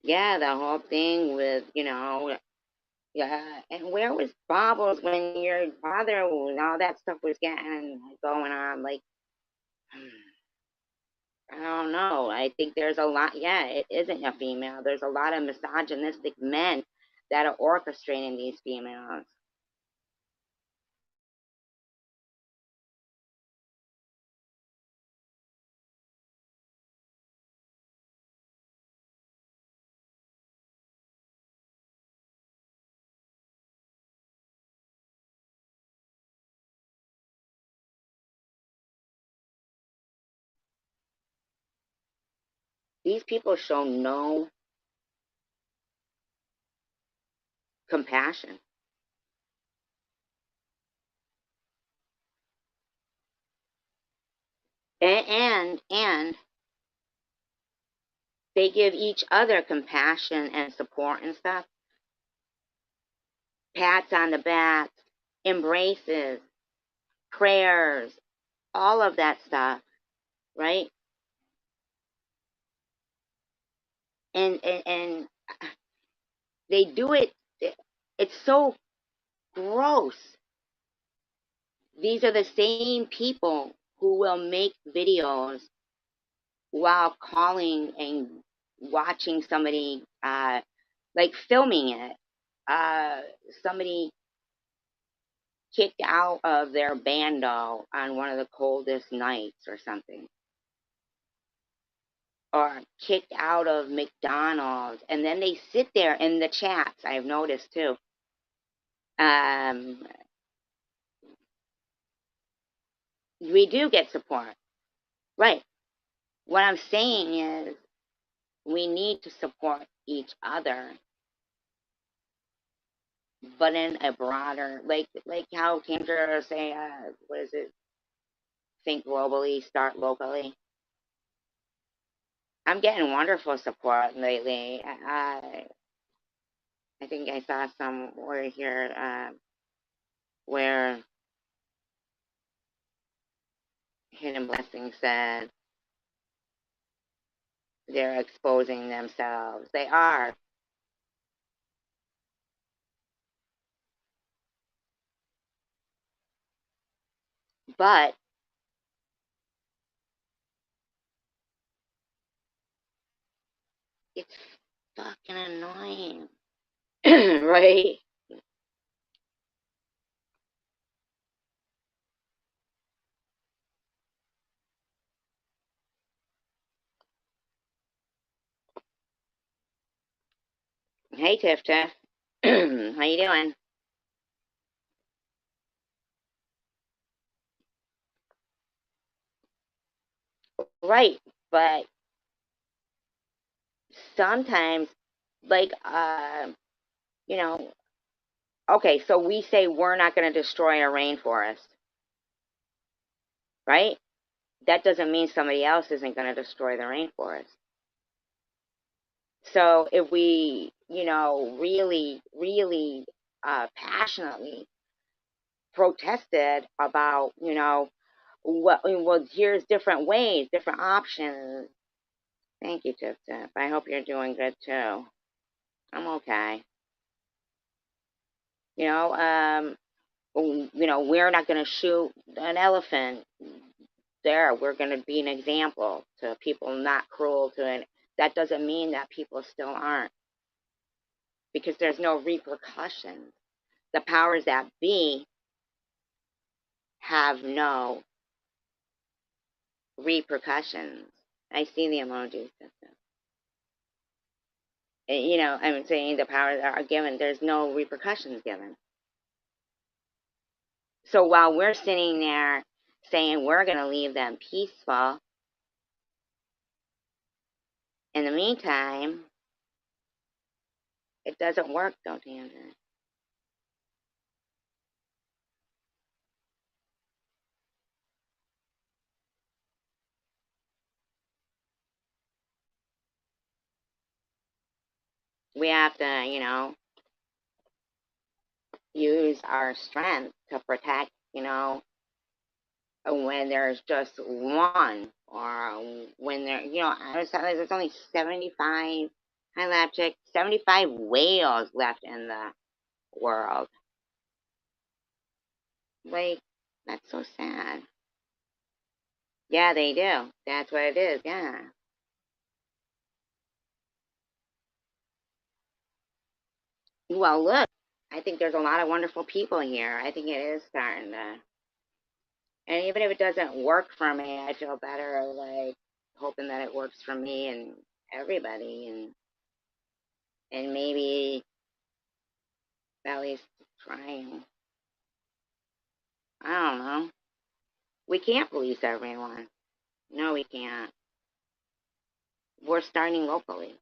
Yeah, the whole thing with, yeah, and where was Bobbles when your father and all that stuff was getting going on? Like, I don't know. I think there's a lot. Yeah, it isn't a female. There's a lot of misogynistic men that are orchestrating these females. These people show no compassion, and they give each other compassion and support and stuff, pats on the back, embraces, prayers, all of that stuff, right? And they do it. It's so gross. These are the same people who will make videos while calling and watching somebody, like filming it. Uh, Somebody kicked out of their bando on one of the coldest nights or something, or kicked out of McDonald's, and then they sit there in the chats. I've noticed too. Um, we do get support, right? What I'm saying is we need to support each other, but in a broader, like how Kendra say, what is it? Think globally, start locally. I'm getting wonderful support lately. I think I saw somewhere here where Hidden Blessing said they're exposing themselves. They are, but it's fucking annoying, right? Hey, Tiff Tiff. How you doing? Right, but sometimes, like, you know, okay, so we say we're not going to destroy a rainforest, right? that doesn't mean somebody else isn't going to destroy the rainforest. So if we, really, really passionately protested about, well, here's different ways, different options. Thank you, Tip Tip. I hope you're doing good too. I'm okay. You know, um, we're not going to shoot an elephant there. We're going to be an example to people, not cruel to it. That doesn't mean that people still aren't, because there's no repercussions. The powers that be have no repercussions. I see the emoji system. I'm saying the powers that are given, there's no repercussions given. So while we're sitting there saying we're going to leave them peaceful, in the meantime, it doesn't work, though, Tangent. We have to, use our strength to protect, when there's just one, or when there's only 75, hi lab chick, 75 whales left in the world. Like, that's so sad. Yeah, they do. That's what it is, yeah. Well, look, I think there's a lot of wonderful people here. I think it is starting to, and even if it doesn't work for me, I feel better, like, hoping that it works for me and everybody, and maybe at least trying. I don't know. We can't police everyone. No, we can't. We're starting locally.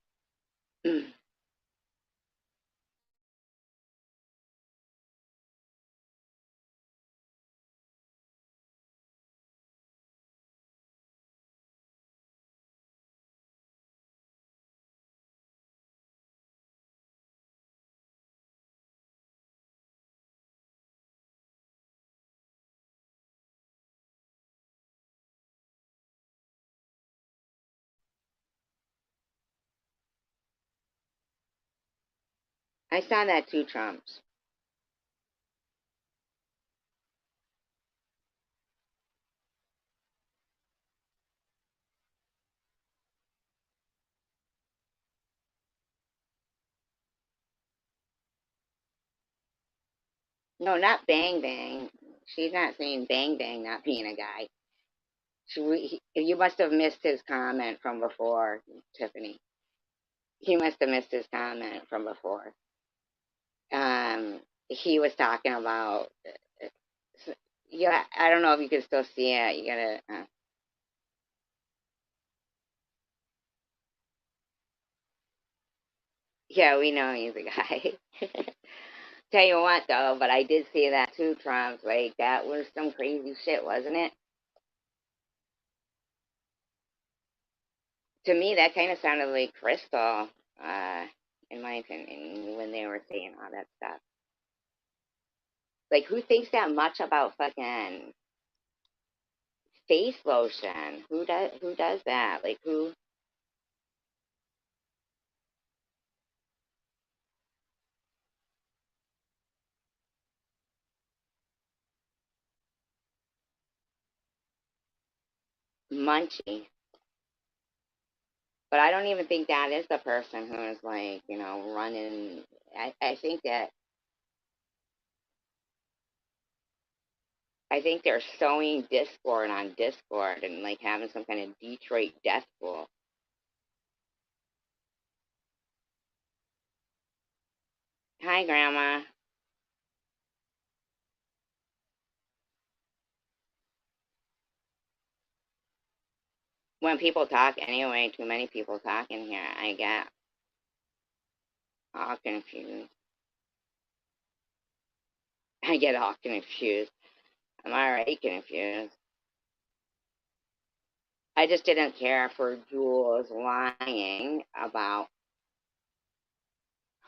I saw that too, Trumps. No, not Bang Bang. She's not saying Bang Bang not being a guy. You must have missed his comment from before, Tiffany. He must have missed his comment from before. He was talking about. Yeah, I don't know if you can still see it. You gotta. Yeah, we know he's a guy. Tell you what, though, but I did see that too, Trump. Like, that was some crazy shit, wasn't it? To me, that kind of sounded like Crystal, uh, in my opinion, when they were saying all that stuff. Like, who thinks that much about fucking face lotion? Who does that? Like, who? Munchie. But I don't even think that is the person who is, like, running. I think they're sowing discord on Discord and, like, having some kind of Detroit death pool. Hi, Grandma. When people talk anyway, too many people talk in here, I get all confused. I get all confused. I'm already confused. I just didn't care for Jules lying about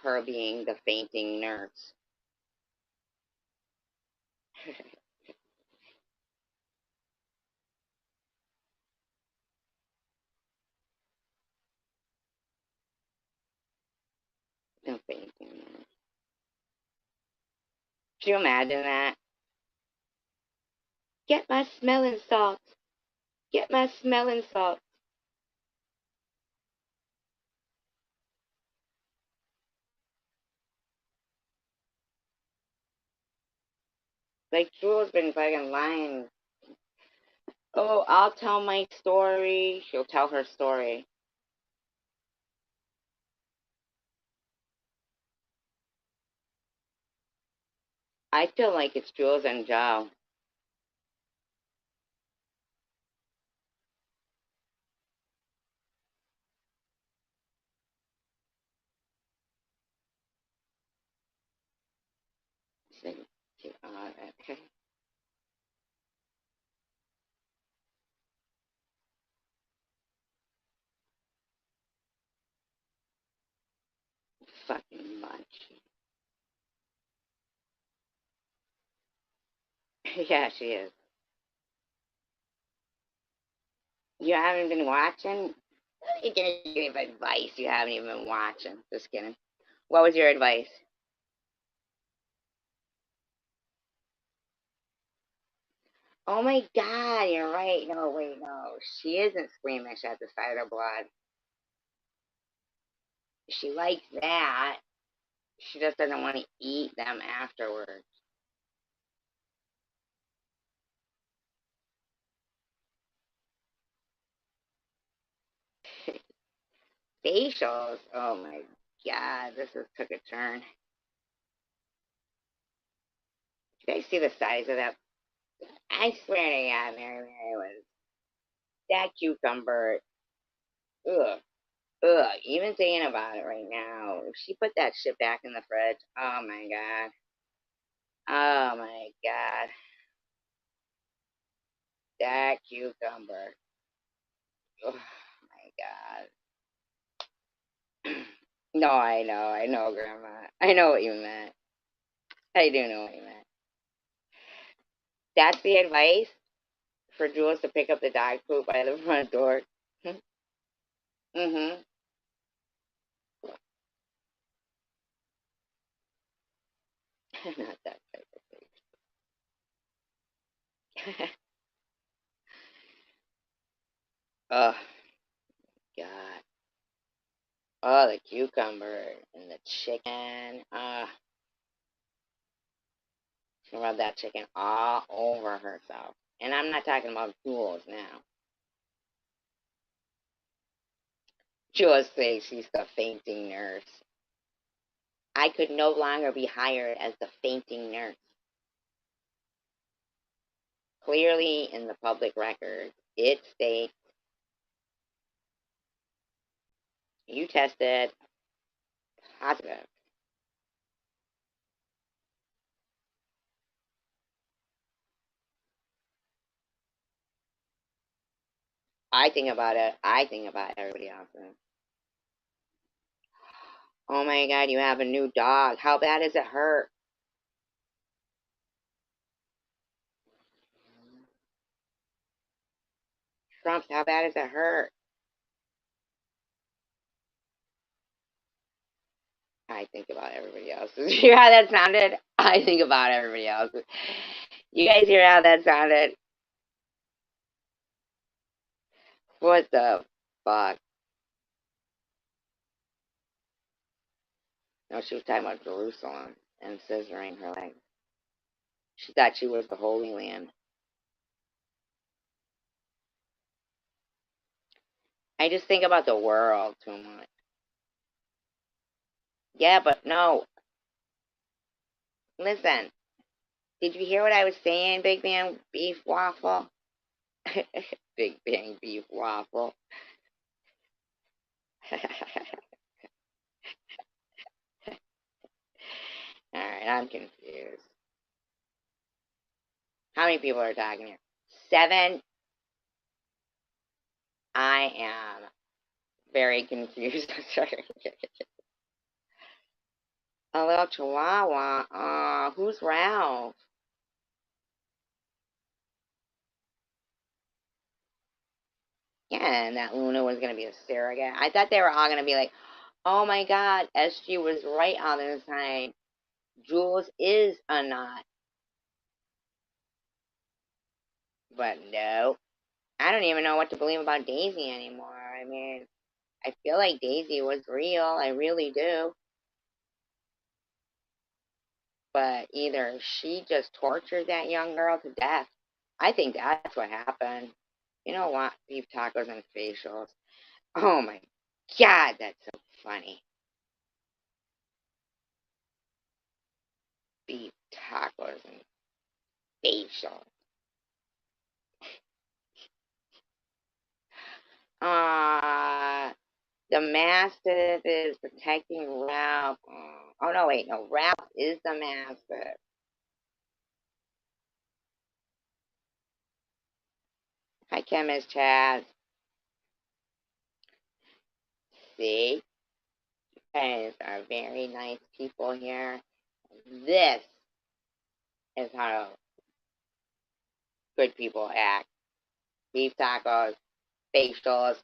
her being the fainting nurse. The fainting nurse. Can you imagine that? Get my smelling salts. Get my smelling salts. Like, Jules been fucking lying. Oh, I'll tell my story. She'll tell her story. I feel like it's Jules and Joe. Okay. Fucking much. Yeah, she is. You haven't been watching? You're gonna give advice you haven't even been watching. Just kidding. What was your advice? Oh my god, you're right. No, wait, no. She isn't squeamish at the sight of blood. She likes that. She just doesn't want to eat them afterwards. Facials? Oh my god, this has took a turn. You guys see the size of that? I swear to God, Mary was that cucumber. Ugh. Ugh. Even thinking about it right now. If she put that shit back in the fridge, oh my god. Oh my god. That cucumber. Oh my god. No, I know, Grandma. I know what you meant. I do know what you meant. That's the advice for Jules to pick up the dog poop by the front door. Mm-hmm. Not that type of thing. Oh, God. Oh, the cucumber and the chicken. She rubbed that chicken all over herself. And I'm not talking about Jules now. Jules thinks she's the fainting nurse. I could no longer be hired as the fainting nurse. Clearly, in the public record, it states you tested positive. I think about it. I think about everybody else. Oh my God, you have a new dog. How bad does it hurt? Trump, how bad does it hurt? I think about everybody else. You hear how that sounded? I think about everybody else. You guys hear how that sounded? What the fuck? No, she was talking about Jerusalem and scissoring her leg. She thought she was the Holy Land. I just think about the world too much. Yeah, but no. Listen, did you hear what I was saying, Big Bang Beef Waffle? Big Bang Beef Waffle. Alright, I'm confused. How many people are talking here? 7? I am very confused. Sorry. A little chihuahua. Who's Ralph? Yeah, and that Luna was gonna be a surrogate. I thought they were all gonna be like, oh my god, SG was right all the time. Jules is a nut. But no. I don't even know what to believe about Daisy anymore. I mean, I feel like Daisy was real. I really do. But either she just tortured that young girl to death. I think that's what happened. You know what? Beef tacos and facials. Oh my god, that's so funny. Beef tacos and facials. Uh, the Mastiff is protecting Ralph. Oh no, wait, no, Ralph is the Mastiff. Hi, Chemist Chaz. See? Guys are very nice people here. This is how good people act. Beef tacos, facials,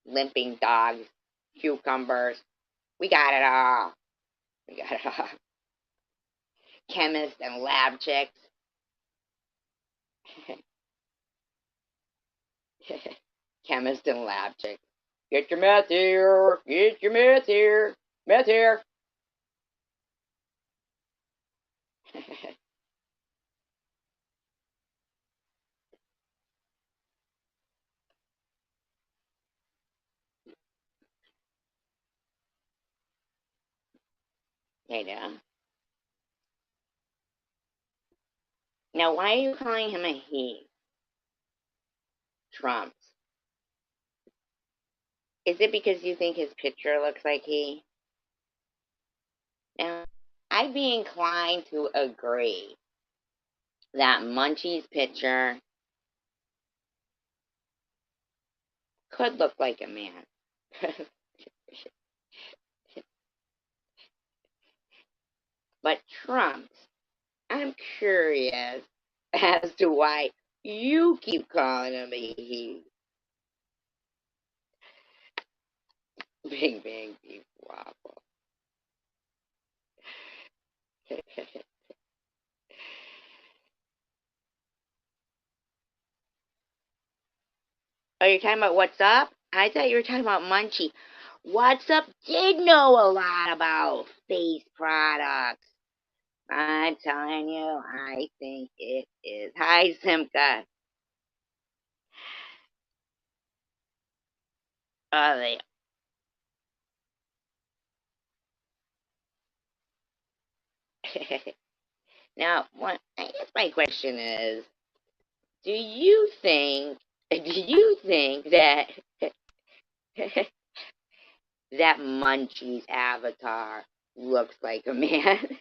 limping dogs, cucumbers. We got it all. We got it all. Chemists and lab chicks. Chemists and lab chicks. Get your meth here. Get your meth here. Meth here. Hey, now. Now, why are you calling him a he? Trump. Is it because you think his picture looks like he? Now, I'd be inclined to agree that Munchie's picture could look like a man. But Trump's, I'm curious as to why you keep calling him a he. Bing Bang Beef Waffle. Oh, you're talking about What's Up? I thought you were talking about Munchie. What's Up did know a lot about face products. I'm telling you, I think it is. Hi, Simka. They now, I guess my question is, do you think that that Munchie's avatar looks like a man?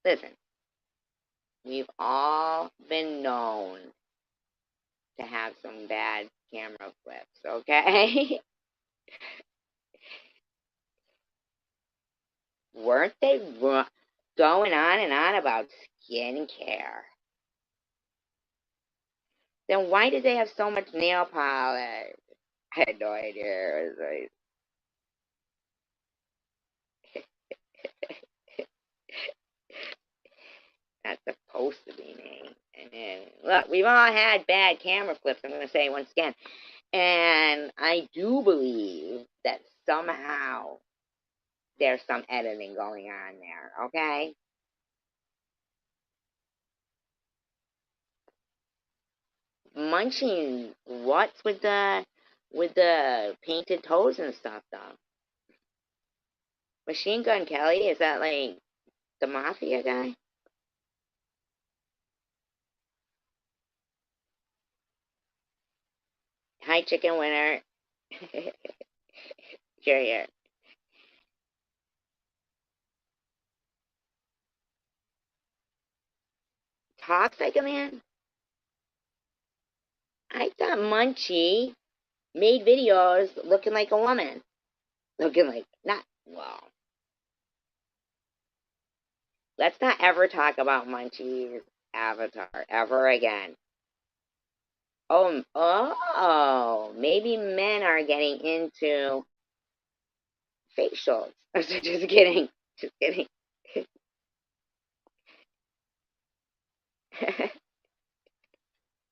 Listen, we've all been known to have some bad camera flips, okay? Weren't they going on and on about skincare? Then why did they have so much nail polish? I had no idea. It was like, not supposed to be named. And then, look, we've all had bad camera flips, I'm going to say once again. And I do believe that somehow there's some editing going on there, okay? Munching, what's with the painted toes and stuff though? Machine Gun Kelly, is that like the mafia guy? Hi, Chicken Winner. Sure, yeah. Talks like a man? I thought Munchie made videos looking like a woman. Looking like, not, well, let's not ever talk about Munchie's avatar ever again. Oh, maybe men are getting into facials. Just kidding. Just kidding.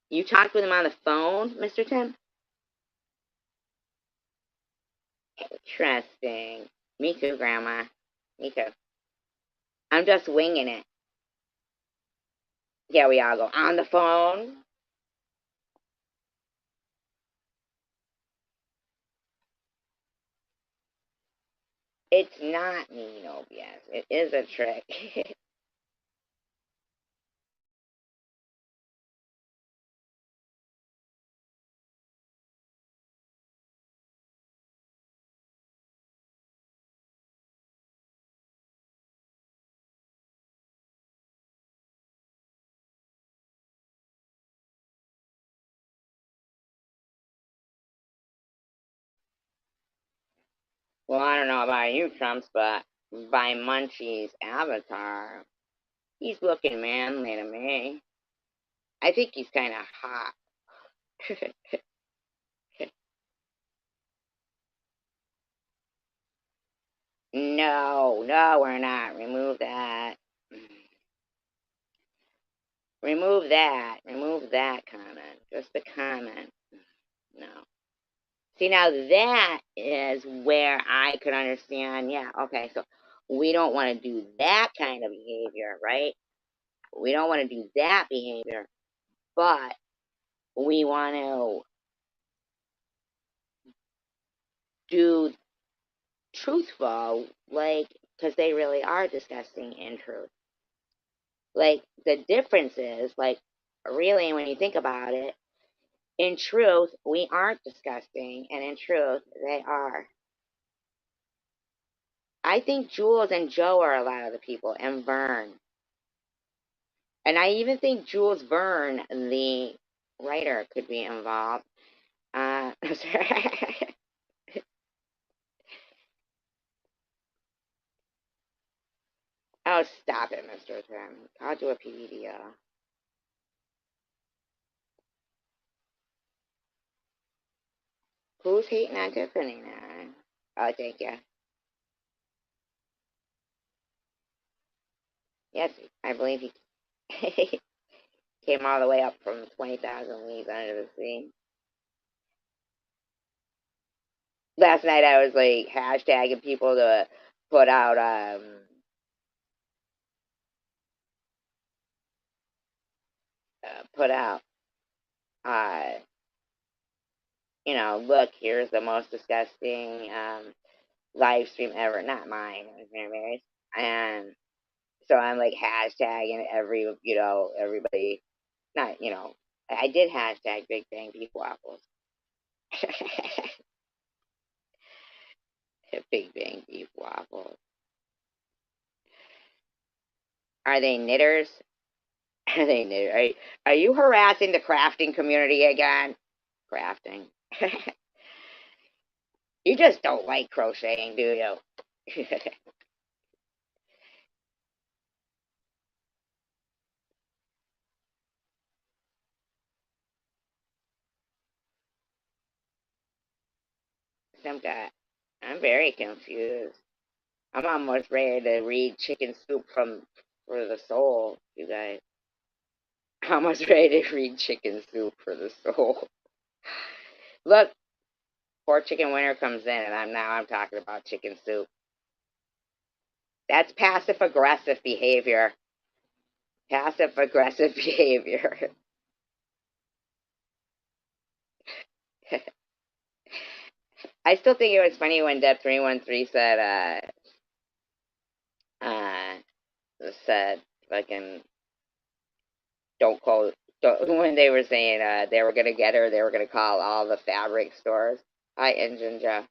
You talked with him on the phone, Mr. Tim? Interesting. Me too, Grandma. Me too. I'm just winging it. Yeah, we all go on the phone. It's not me, no BS. It is a trick. Well, I don't know about you, Trumps, but by Munchie's avatar, he's looking manly to me. I think he's kind of hot. No, we're not. Remove that. Remove that. Remove that comment. Just the comment. No. See, now that is where I could understand. Yeah, okay, so we don't want to do that kind of behavior, right? We don't want to do that behavior, but we want to do truthful, like, because they really are disgusting in truth. Like, the difference is, like, really, when you think about it, in truth, we aren't disgusting, and in truth, they are. I think Jules and Joe are a lot of the people, and Vern. And I even think Jules Verne, the writer, could be involved. Oh, stop it, Mr. Tim. I'll do a PVDO. Who's hating on Tiffany now? Oh, thank you. Yes, I believe he came all the way up from 20,000 leagues under the sea. Last night I was like hashtagging people to put out put out uh look, here's the most disgusting live stream ever. Not mine, and so I'm like hashtagging everybody. Not, I did hashtag Big Bang Beef Waffles. Big Bang Beef Waffles. Are they knitters? Are they knitters? Are you harassing the crafting community again? Crafting. You just don't like crocheting, do you? I'm very confused. I'm almost ready to read Chicken Soup for the Soul, you guys. I'm almost ready to read Chicken Soup for the Soul. Look, poor chicken winter comes in, and I'm talking about chicken soup. That's passive aggressive behavior. Passive aggressive behavior. I still think it was funny when Deb313 said fucking don't call when they were saying they were gonna get her, they were gonna call all the fabric stores. Hi, Engine Jeff.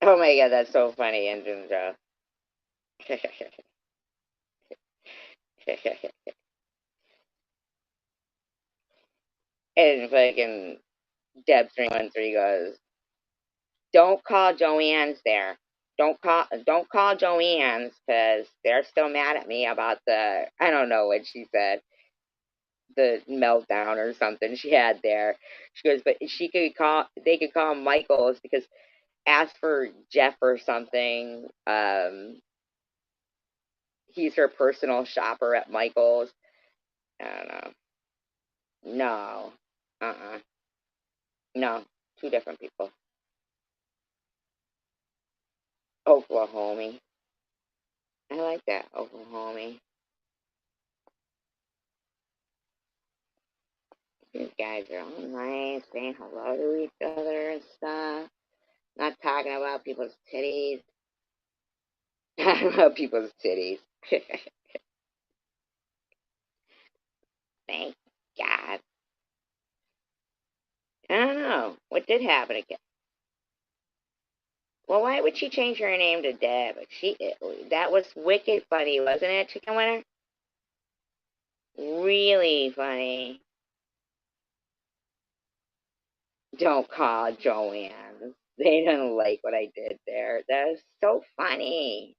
Oh my god, that's so funny, engine Joe. And fucking Deb313 goes, don't call Joanne's there. Don't call Joanne's because they're still mad at me about the, I don't know what she said, the meltdown or something she had there. She goes, but they could call Michael's because ask for Jeff or something. He's her personal shopper at Michael's. I don't know. No. No. Two different people. Oklahoma. I like that, Oklahoma. These guys are all nice, saying hello to each other and stuff. Not talking about people's titties. Talking about people's titties. Thank God. I don't know. What did happen again? Well, why would she change her name to Deb? That was wicked funny, wasn't it, Chicken Winner? Really funny. Don't call Joanne. They don't like what I did there. That was so funny.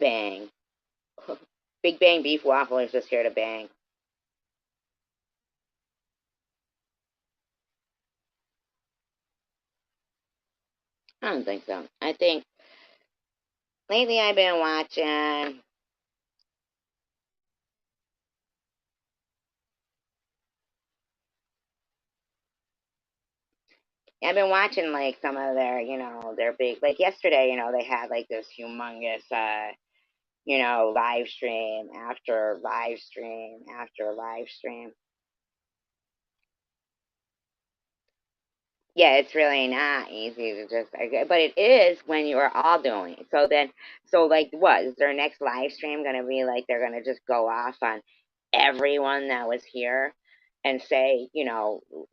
Bang. Big Bang Beef Waffle is just here to bang. I don't think so. I think lately I've been watching like some of their, their big, like yesterday, they had like this humongous, live stream after live stream after live stream. Yeah, it's really not easy to just, but it is when you are all doing it. So like, what is their next live stream going to be like? They're going to just go off on everyone that was here and say,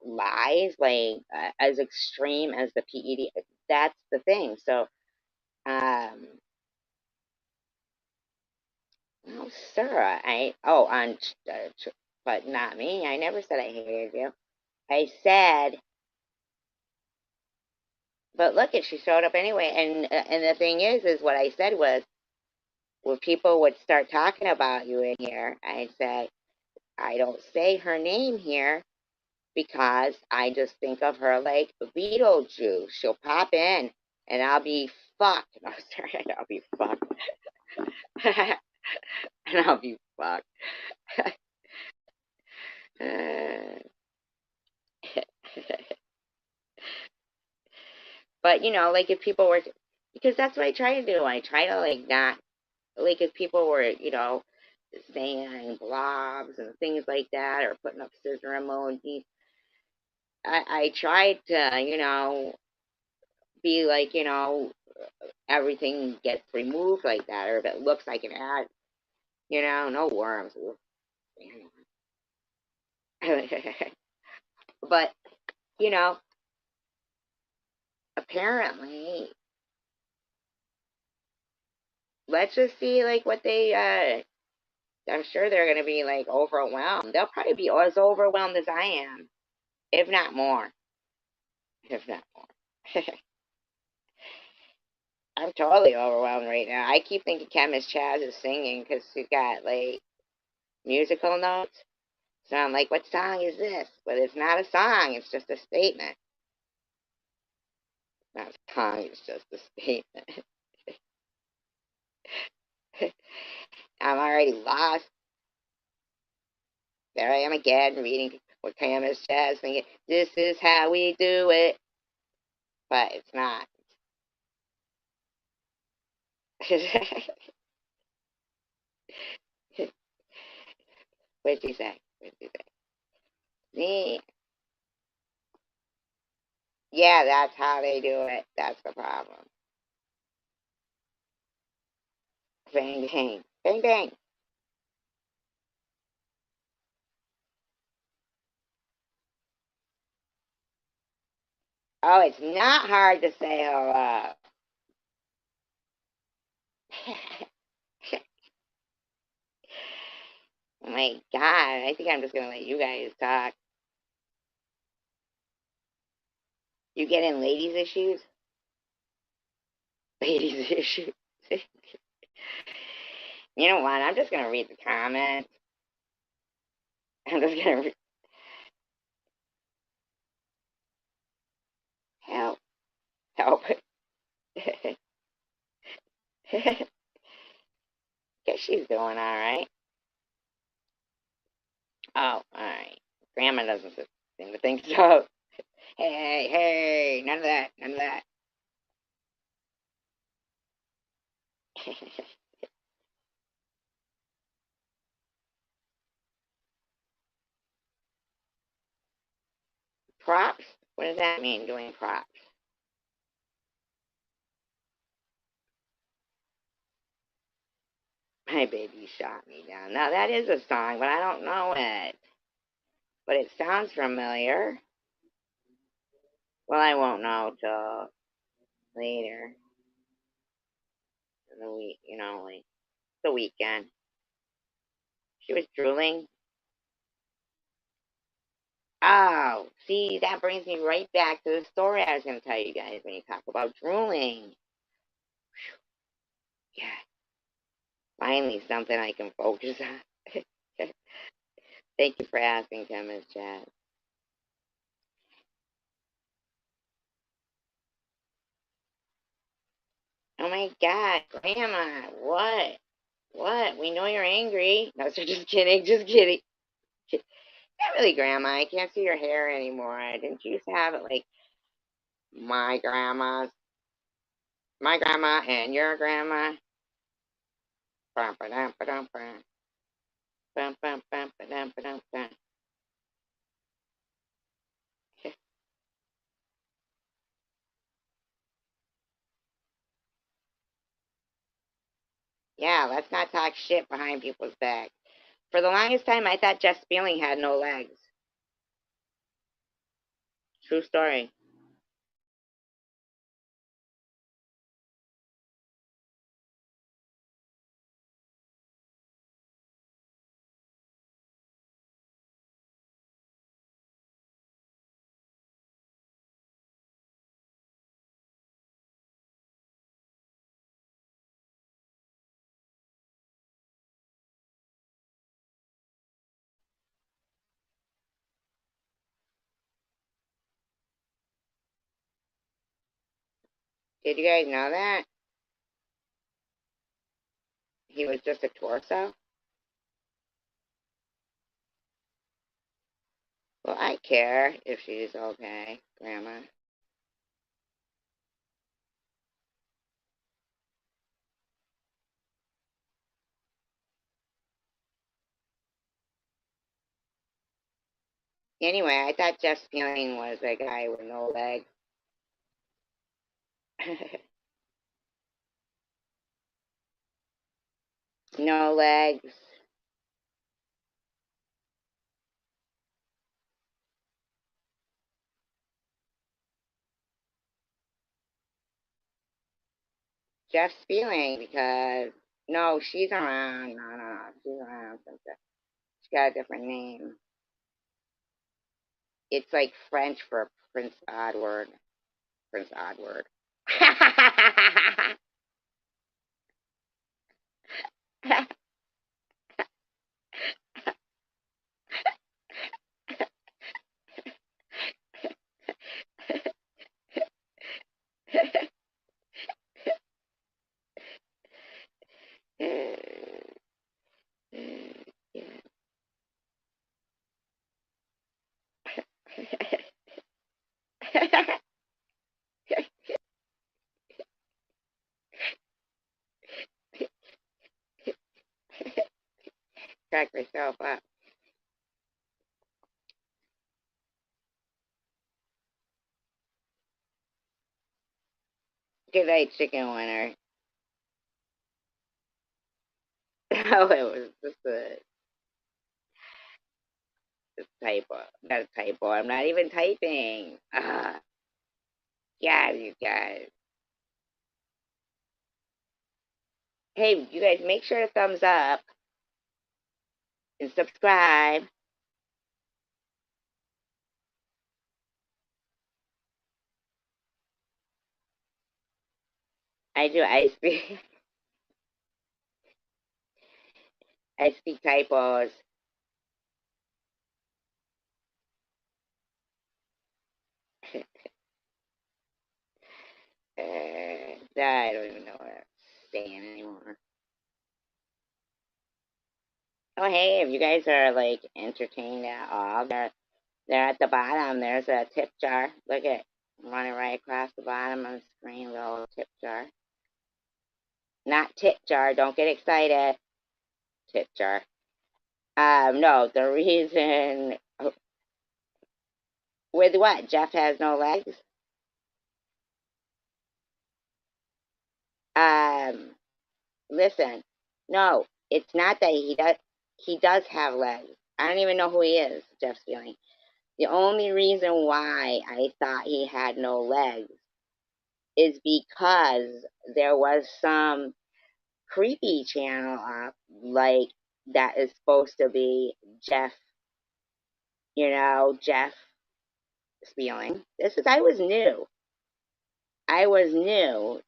lies, like as extreme as the PED. That's the thing. So, oh, Sarah, but not me. I never said I hated you. I said, but look, she showed up anyway. And the thing is what I said was, when people would start talking about you in here, I'd say, I don't say her name here because I just think of her like Beetlejuice. She'll pop in and I'll be fucked. No, sorry, I'll be fucked. And I'll be fucked. But like if people were, because that's what I try to do. I try to like not, like if people were, saying blobs and things like that or putting up scissor emojis, I tried to, be like, everything gets removed like that, or if it looks like an ad, no worms. But, you know, apparently, let's just see like what I'm sure they're going to be like overwhelmed. They'll probably be as overwhelmed as I am, if not more. If not more. I'm totally overwhelmed right now. I keep thinking Chemist Chaz is singing because she's got like musical notes. So I'm like, what song is this? But it's not a song, it's just a statement. Not a song, it's just a statement. I'm already lost. There I am again, reading what Chemist Chaz thinking, this is how we do it. But it's not. What did she say? What did she say? Yeah, that's how they do it. That's the problem. Bang, bang. Bang, bang. Oh, it's not hard to say hello. Oh my God, I think I'm just going to let you guys talk. You get in ladies' issues? Ladies' issues. You know what? I'm just going to read the comments. I'm just going to read. Help. Help. Guess she's doing all right. Oh, all right. Grandma doesn't seem to think so. Hey, hey, none of that, none of that. Props? What does that mean, doing props? My baby shot me down. Now, that is a song, but I don't know it. But it sounds familiar. Well, I won't know till later in the week, like the weekend. She was drooling. Oh, see, that brings me right back to the story I was going to tell you guys when you talk about drooling. Yeah, finally something I can focus on. Thank you for asking, Chemist Chat. Oh my God, Grandma, what? What? We know you're angry. No, so just kidding, just kidding. Not really, Grandma. I can't see your hair anymore. Didn't you used to have it like my grandma's, my grandma and your grandma? Bum, ba-dum, ba-dum, bum. Bum, bum, bum, ba-dum, ba-dum, bum. Yeah, let's not talk shit behind people's back. For the longest time, I thought Jess Feeling had no legs. True story. Did you guys know that? He was just a torso? Well, I care if she's okay, Grandma. Anyway, I thought Jess Feeling was a guy with no legs. No legs. Jeff's feeling because no, she's around. No, no, no, she's around. She got a different name. It's like French for Prince Edward. Prince Edward. Good night, chicken winner. Oh, it was just a typo. Not a typo. I'm not even typing. Yeah, you guys. Hey, you guys, make sure to thumbs up and subscribe. I do. I speak. I speak typos. I don't even know what I'm saying anymore. Oh, hey, if you guys are like entertained at all, they're at the bottom. There's a tip jar. Look at running right across the bottom of the screen, little tip jar. Not tip jar. Don't get excited. Tip jar. No, the reason with what Jeff has no legs. Um, Listen, no, it's not that he does. He does have legs. I don't even know who he is. Jeff's feeling. The only reason why I thought he had no legs is because there was some creepy channel up, like that is supposed to be Jeff, Jeff spieling. I was new. I was new,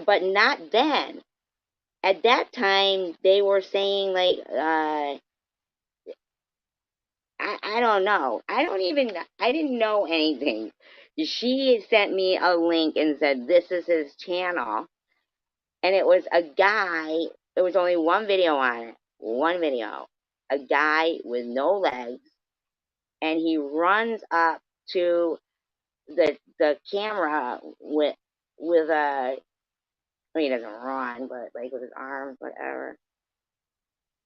but not then. At that time, they were saying like, I don't know. I didn't know anything. She sent me a link and said, this is his channel. And it was a guy, there was only one video on it. One video. A guy with no legs. And he runs up to the camera with a, I mean, he doesn't run, but like with his arms, whatever,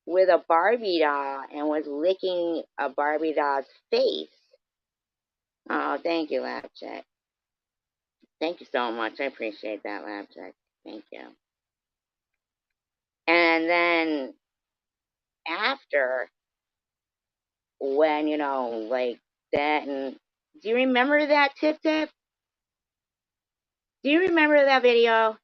with a Barbie doll and was licking a Barbie doll's face. Oh, thank you, Lab Check. Thank you so much. I appreciate that, Lab Check. Thank you. And then after, when, like that, and do you remember that, Tip Tip? Do you remember that video?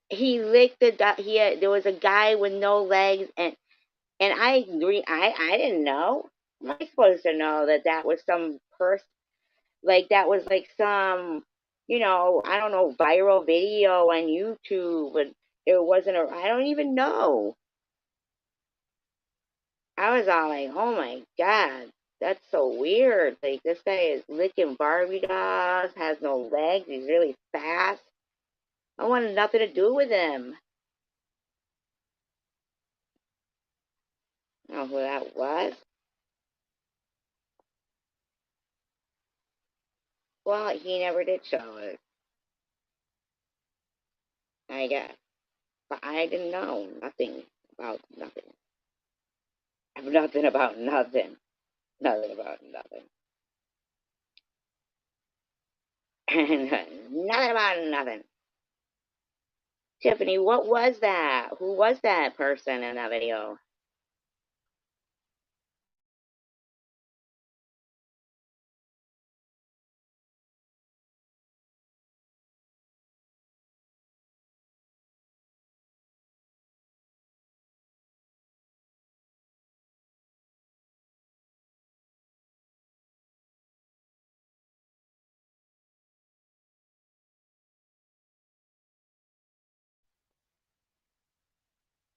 He licked there was a guy with no legs, and I agree. I didn't know. Am I supposed to know that that was some person? Like that was like some, I don't know, viral video on YouTube, but it wasn't I don't even know. I was all like, oh my God, that's so weird. Like this guy is licking Barbie dolls, has no legs, he's really fast. I wanted nothing to do with him. I don't know who that was. Well, he never did show it, I guess. But I didn't know nothing about nothing. Nothing about nothing. Nothing about nothing. Nothing about nothing. Tiffany, what was that? Who was that person in that video?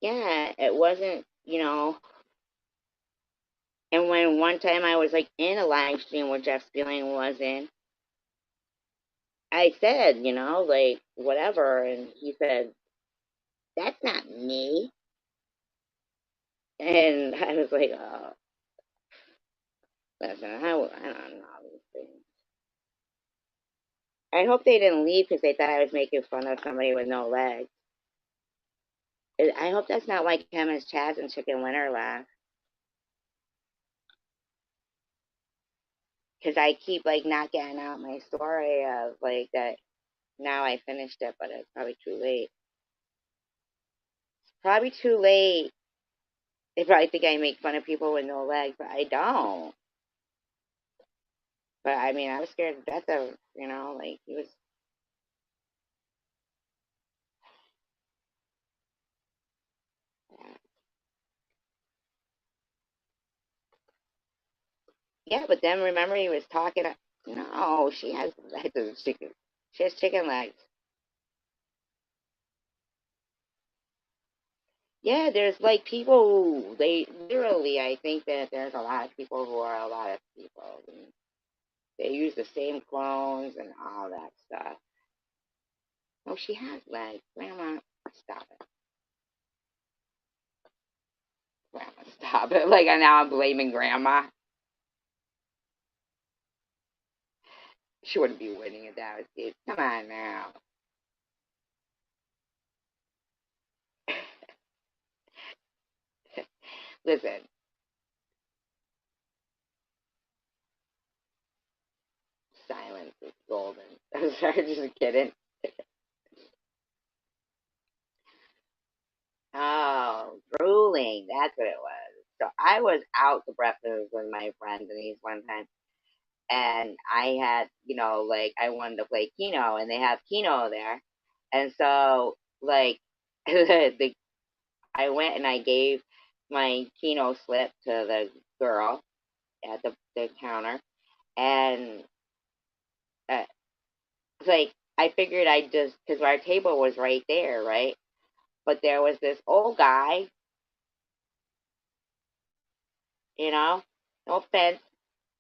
Yeah, it wasn't, and when one time I was like in a live stream where Jeff Spilling was in, I said, like whatever, and he said, that's not me. And I was like, oh, listen, I don't know these things. I hope they didn't leave because they thought I was making fun of somebody with no legs. I hope that's not like him as Chaz and Chaz and Chicken Winter laugh. because I keep like not getting out my story of like that. Now I finished it, but it's probably too late. Probably too late. They probably think I make fun of people with no legs, but I don't. But I mean, I was scared to death of, like he was. Yeah, but then remember he was talking. No, she has legs of chicken. She has chicken legs. Yeah, there's like people who they literally. I think that there's a lot of people who are a lot of people. And they use the same clones and all that stuff. Oh, she has legs. Grandma, stop it. Grandma, stop it. Like, now I'm blaming Grandma. She wouldn't be winning if that was it. Come on now. Listen, silence is golden. I'm sorry, just kidding. Oh, drooling. That's what it was. So I was out to breakfast with my friends and these one time, and I had, like I wanted to play Keno, and they have Keno there, and so like the I went and I gave my Keno slip to the girl at the counter, and uh, like I figured I'd just because our table was right there, right? But there was this old guy, no offense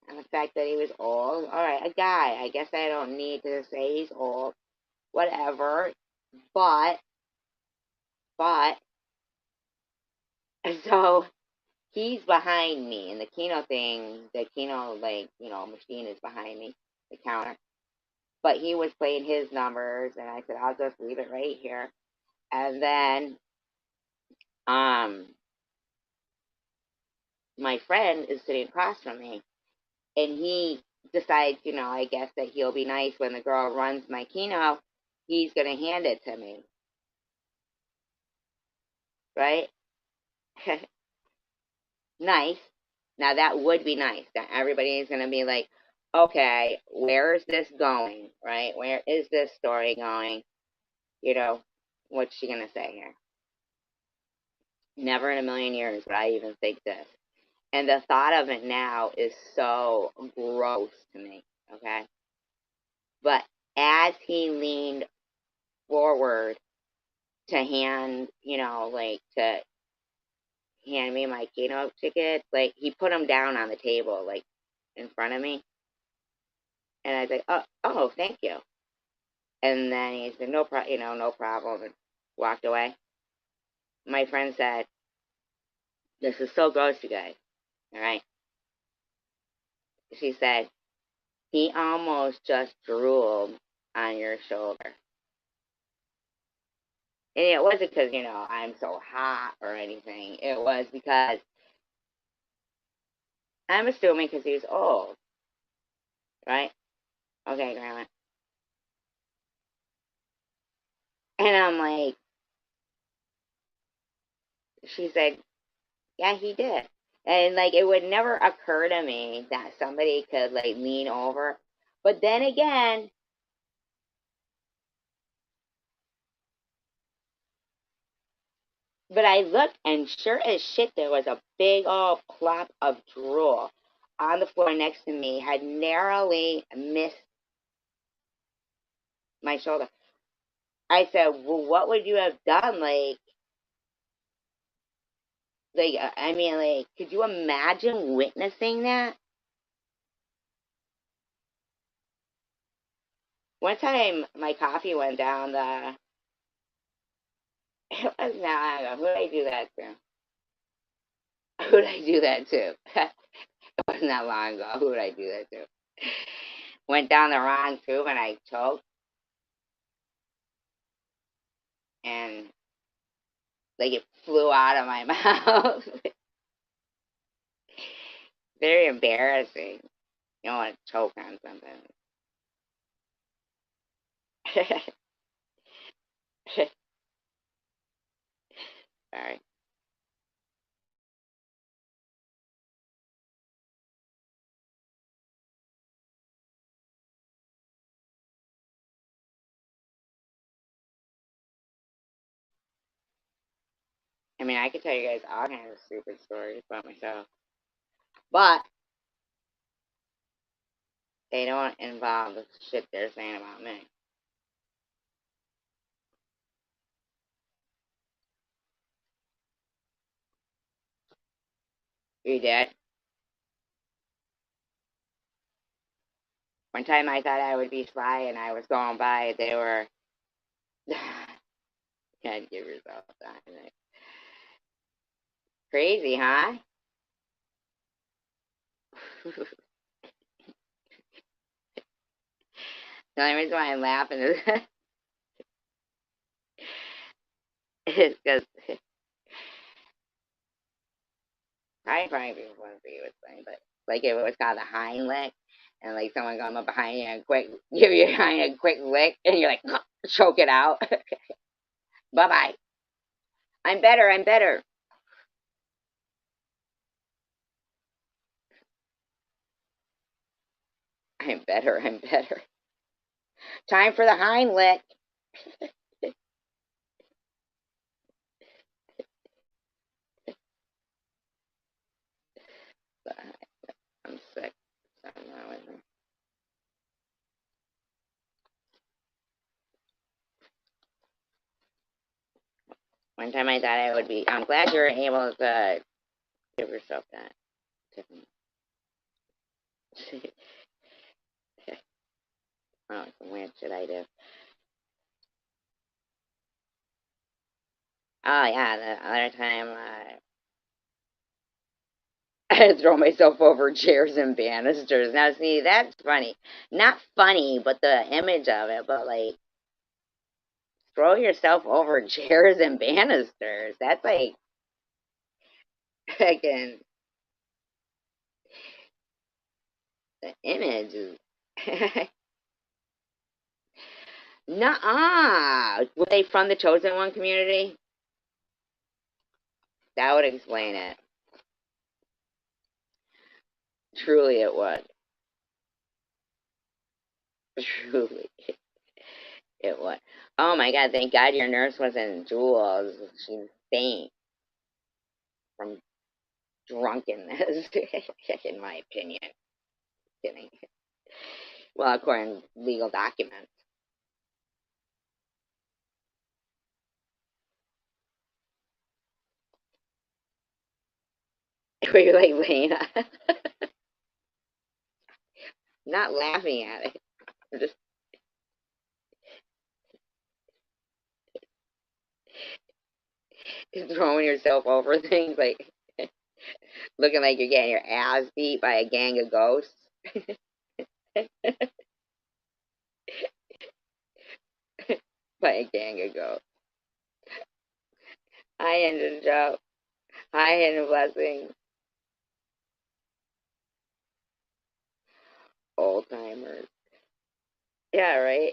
on the fact that he was old. All right, a guy. I guess I don't need to say he's old, whatever. But, but, so he's behind me, and the Keno thing, the Keno, like, machine is behind me, the counter. But he was playing his numbers, and I said, I'll just leave it right here. And then, um, my friend is sitting across from me, and he decides, I guess that he'll be nice when the girl runs my Keno. He's gonna hand it to me, right? Nice. Now that would be nice. That everybody is gonna be like, okay, where is this going? Right? Where is this story going? You know, what's she gonna say here? Never in a million years would I even think this. And the thought of it now is so gross to me. Okay. But as he leaned forward to hand, like to hand me my keynote ticket, like he put them down on the table, like in front of me. And I was like, oh, thank you. And then he said, no problem, and walked away. My friend said, this is so gross, you guys. All right. She said, he almost just drooled on your shoulder. And it wasn't because, I'm so hot or anything. It was because I'm assuming because he was old, right? Okay, Grandma. And I'm like, she said, yeah, he did. And like, it would never occur to me that somebody could like lean over. But then again, but I looked, and sure as shit, there was a big old plop of drool on the floor next to me, had narrowly missed my shoulder. I said, well, what would you have done? I mean, like, could you imagine witnessing that? One time, my coffee went down the. It was not. Who did I do that to? Who did I do that to? It wasn't that long ago. Who did I do that to? Went down the wrong tube and I choked, and like it flew out of my mouth. Very embarrassing. You don't want to choke on something. Sorry. I mean, I could tell you guys all kinds of stupid stories about myself, but they don't involve the shit they're saying about me. You did? One time I thought I would be sly and I was going by, they were. Can't give yourself that. Crazy, huh? The only reason why I'm laughing is because probably people want to see what's funny, but like if it was called a hind lick, and like someone come up behind you and quick give you a quick lick, and you're like choke it out. Bye bye. I'm better. I'm better. I'm better. I'm better. Time for the hind lick. I'm sick. Something wrong with me. One time I thought I would be. I'm glad you were able to give yourself that, Tiffany. Oh, some weird shit I do. Oh yeah, the other time I throw myself over chairs and banisters. Now see, that's funny. Not funny, but the image of it. But like, throw yourself over chairs and banisters. That's like, again, the image is. Nuh-uh. Were they from the Chosen One community? That would explain it. Truly, it would. Truly, it would. Oh my God! Thank God your nurse wasn't Jules. She's faint from drunkenness, in my opinion. Kidding. Well, according to legal documents. Were you like Lena? Not laughing at it. I'm just throwing yourself over things, like looking like you're getting your ass beat by a gang of ghosts. By a gang of ghosts. Hi, Angel Joe. Hi, and blessings. Old timers. Yeah, right?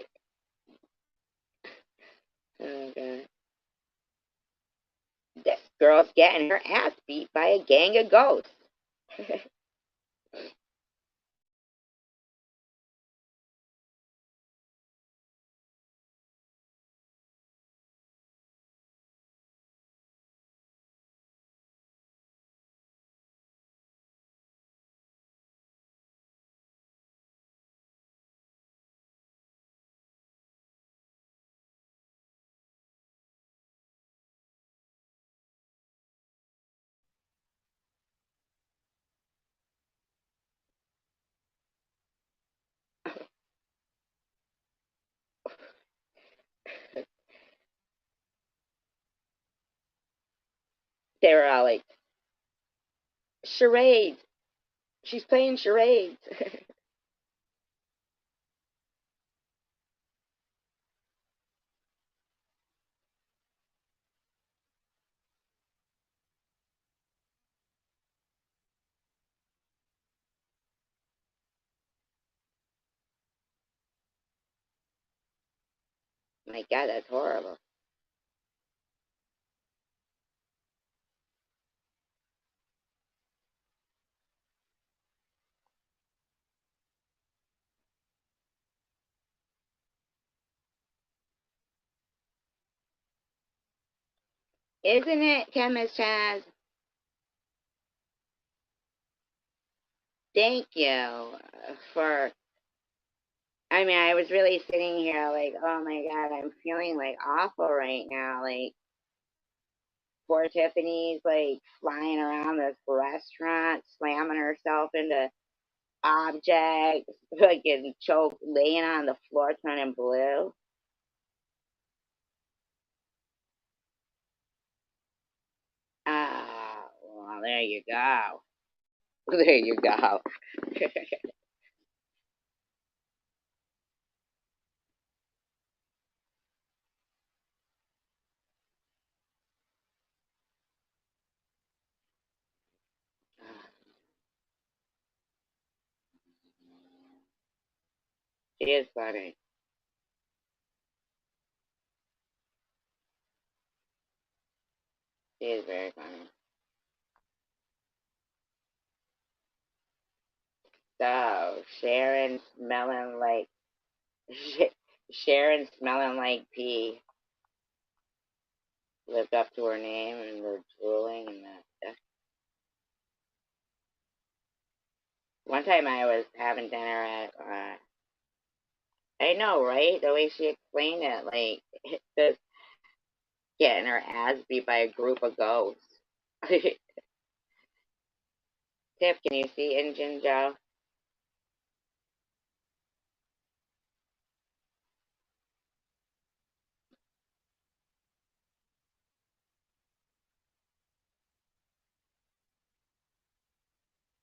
Oh, God. This girl's getting her ass beat by a gang of ghosts. They were all like, charades. She's playing charades. My God, that's horrible. Isn't it, Chemist Chaz? Thank you for. I mean, I was really sitting here like, oh my God, I'm feeling like awful right now. Like, poor Tiffany's like flying around this restaurant, slamming herself into objects, like getting choked, laying on the floor, turning blue. Ah, well, there you go. There you go. She is funny. She is very funny. So, Sharon smelling like pee lived up to her name and we're drooling and that. One time I was having dinner at, I know, right? The way she explained it, like, just getting her ass beat by a group of ghosts. Tiff, can you see Injun Joe?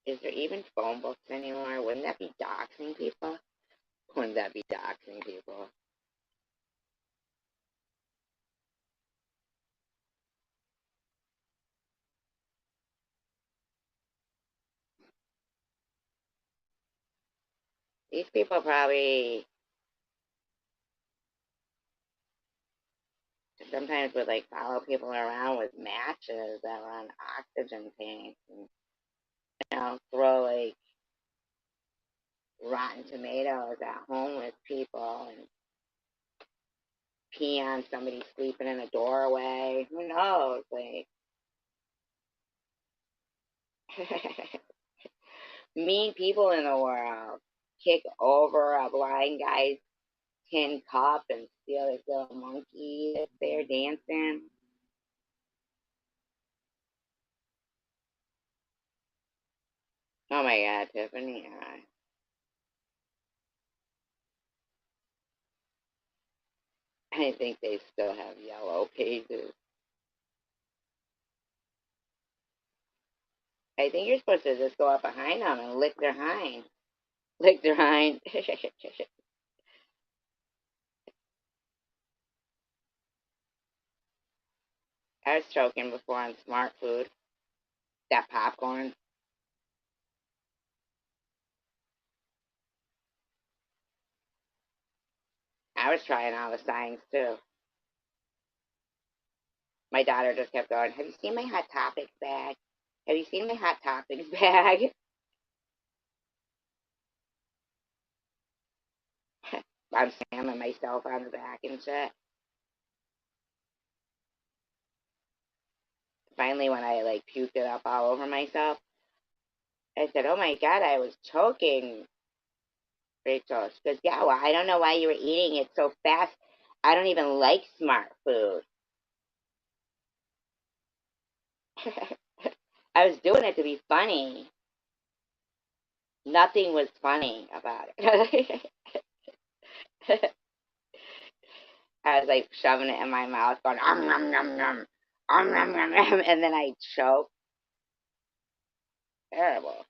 Is there even phone books anymore? Wouldn't that be doxing people? Wouldn't that be doxing people? These people probably sometimes would like follow people around with matches that were on oxygen tanks and throw like rotten tomatoes at homeless people and pee on somebody sleeping in a doorway. Who knows? Like mean people in the world kick over a blind guy's tin cup and steal his little monkey that's there dancing. Oh my God, Tiffany. I think they still have yellow pages. I think you're supposed to just go up behind them and lick their hind. Lick their hind. I was choking before on smart food. That popcorn. I was trying all the signs too. My daughter just kept going, have you seen my Hot Topics bag? Have you seen my Hot Topics bag? I'm slamming myself on the back and shit. Finally, when I like puked it up all over myself, I said, oh my God, I was choking, Rachel. She goes, yeah, well, I don't know why you were eating it so fast. I don't even like smart food. I was doing it to be funny. Nothing was funny about it. I was like shoving it in my mouth, going, nom, nom, nom, nom, nom, nom, and then I choked. Terrible.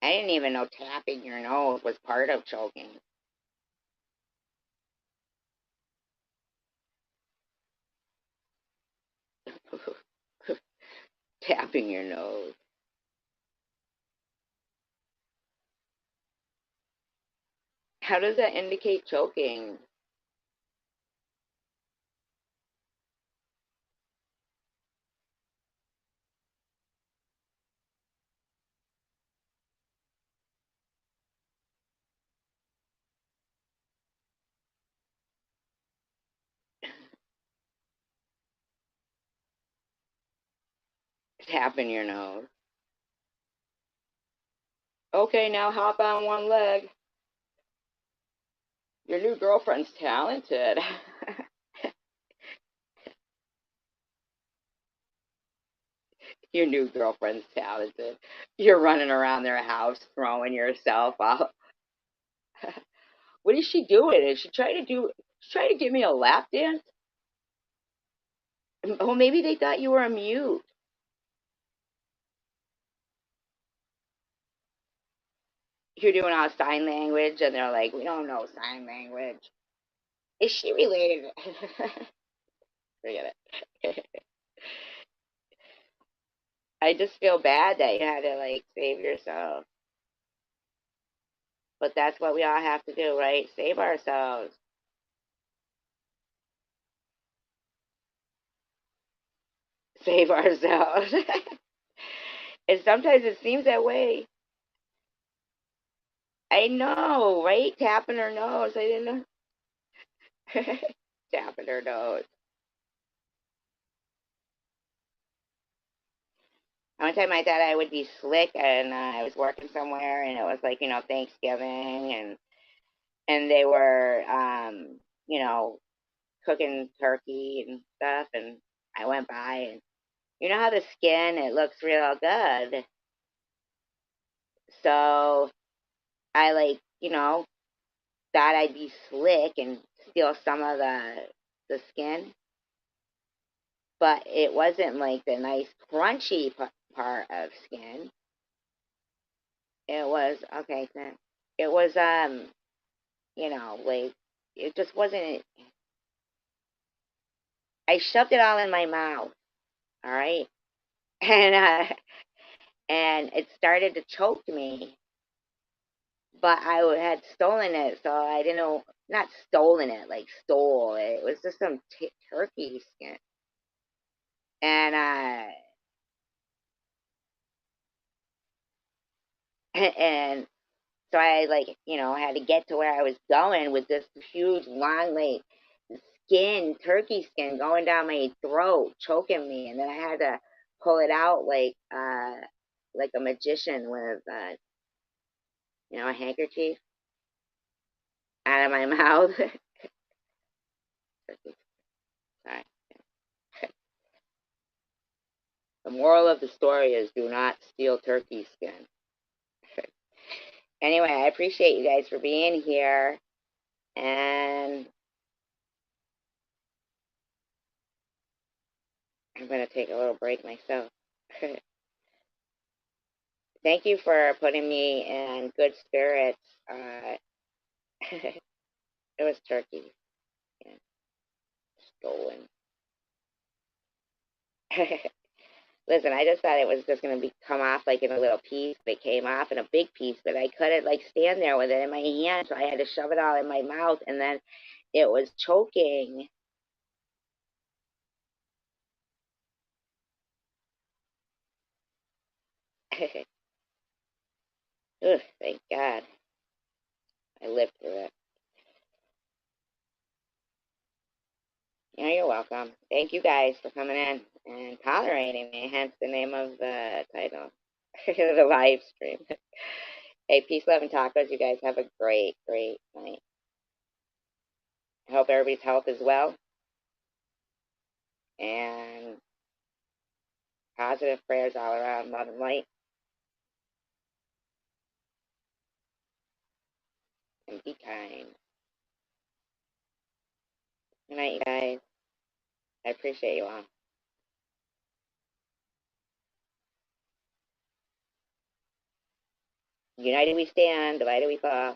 I didn't even know tapping your nose was part of choking. Tapping your nose. How does that indicate choking? Tapping your nose. Okay, now hop on one leg. Your new girlfriend's talented. Your new girlfriend's talented. You're running around their house throwing yourself out. What is she doing? Is she trying to do? She trying to give me a lap dance? Oh, maybe they thought you were a mute. You're doing all sign language, and they're like, "We don't know sign language." Is she related? Forget it. I just feel bad that you had to like save yourself. But that's what we all have to do, right? Save ourselves. Save ourselves. And sometimes it seems that way. I know, right? Tapping her nose. I didn't know. Tapping her nose. One time I thought I would be slick, and I was working somewhere, and it was like Thanksgiving, and they were you know cooking turkey and stuff, and I went by, and you know how the skin it looks real good, so I thought I'd be slick and steal some of the skin, but it wasn't like the nice crunchy part of skin. It was okay. It was like it just wasn't. I shoved it all in my mouth. All right, and and it started to choke me, but I had stolen it, so I didn't know. Not stolen it, like stole it. It was just some turkey skin, and and so I had to get to where I was going with this huge long skin, turkey skin going down my throat, choking me, and then I had to pull it out like a magician with a handkerchief out of my mouth. Sorry. The moral of the story is do not steal turkey skin. Anyway, I appreciate you guys for being here, and I'm going to take a little break myself. Thank you for putting me in good spirits. It was turkey. Yeah, stolen. Listen, I just thought it was just going to come off like in a little piece, but it came off in a big piece, but I couldn't stand there with it in my hand, so I had to shove it all in my mouth, and then it was choking. Ugh, thank God I lived through it. You're welcome. Thank you guys for coming in and tolerating me, hence the name of the title, the live stream. Hey, peace, love, and tacos. You guys have a great, great night. I hope everybody's health is well, and positive prayers all around, love and light, and be kind. Good night, you guys. I appreciate you all. United we stand, divided we fall.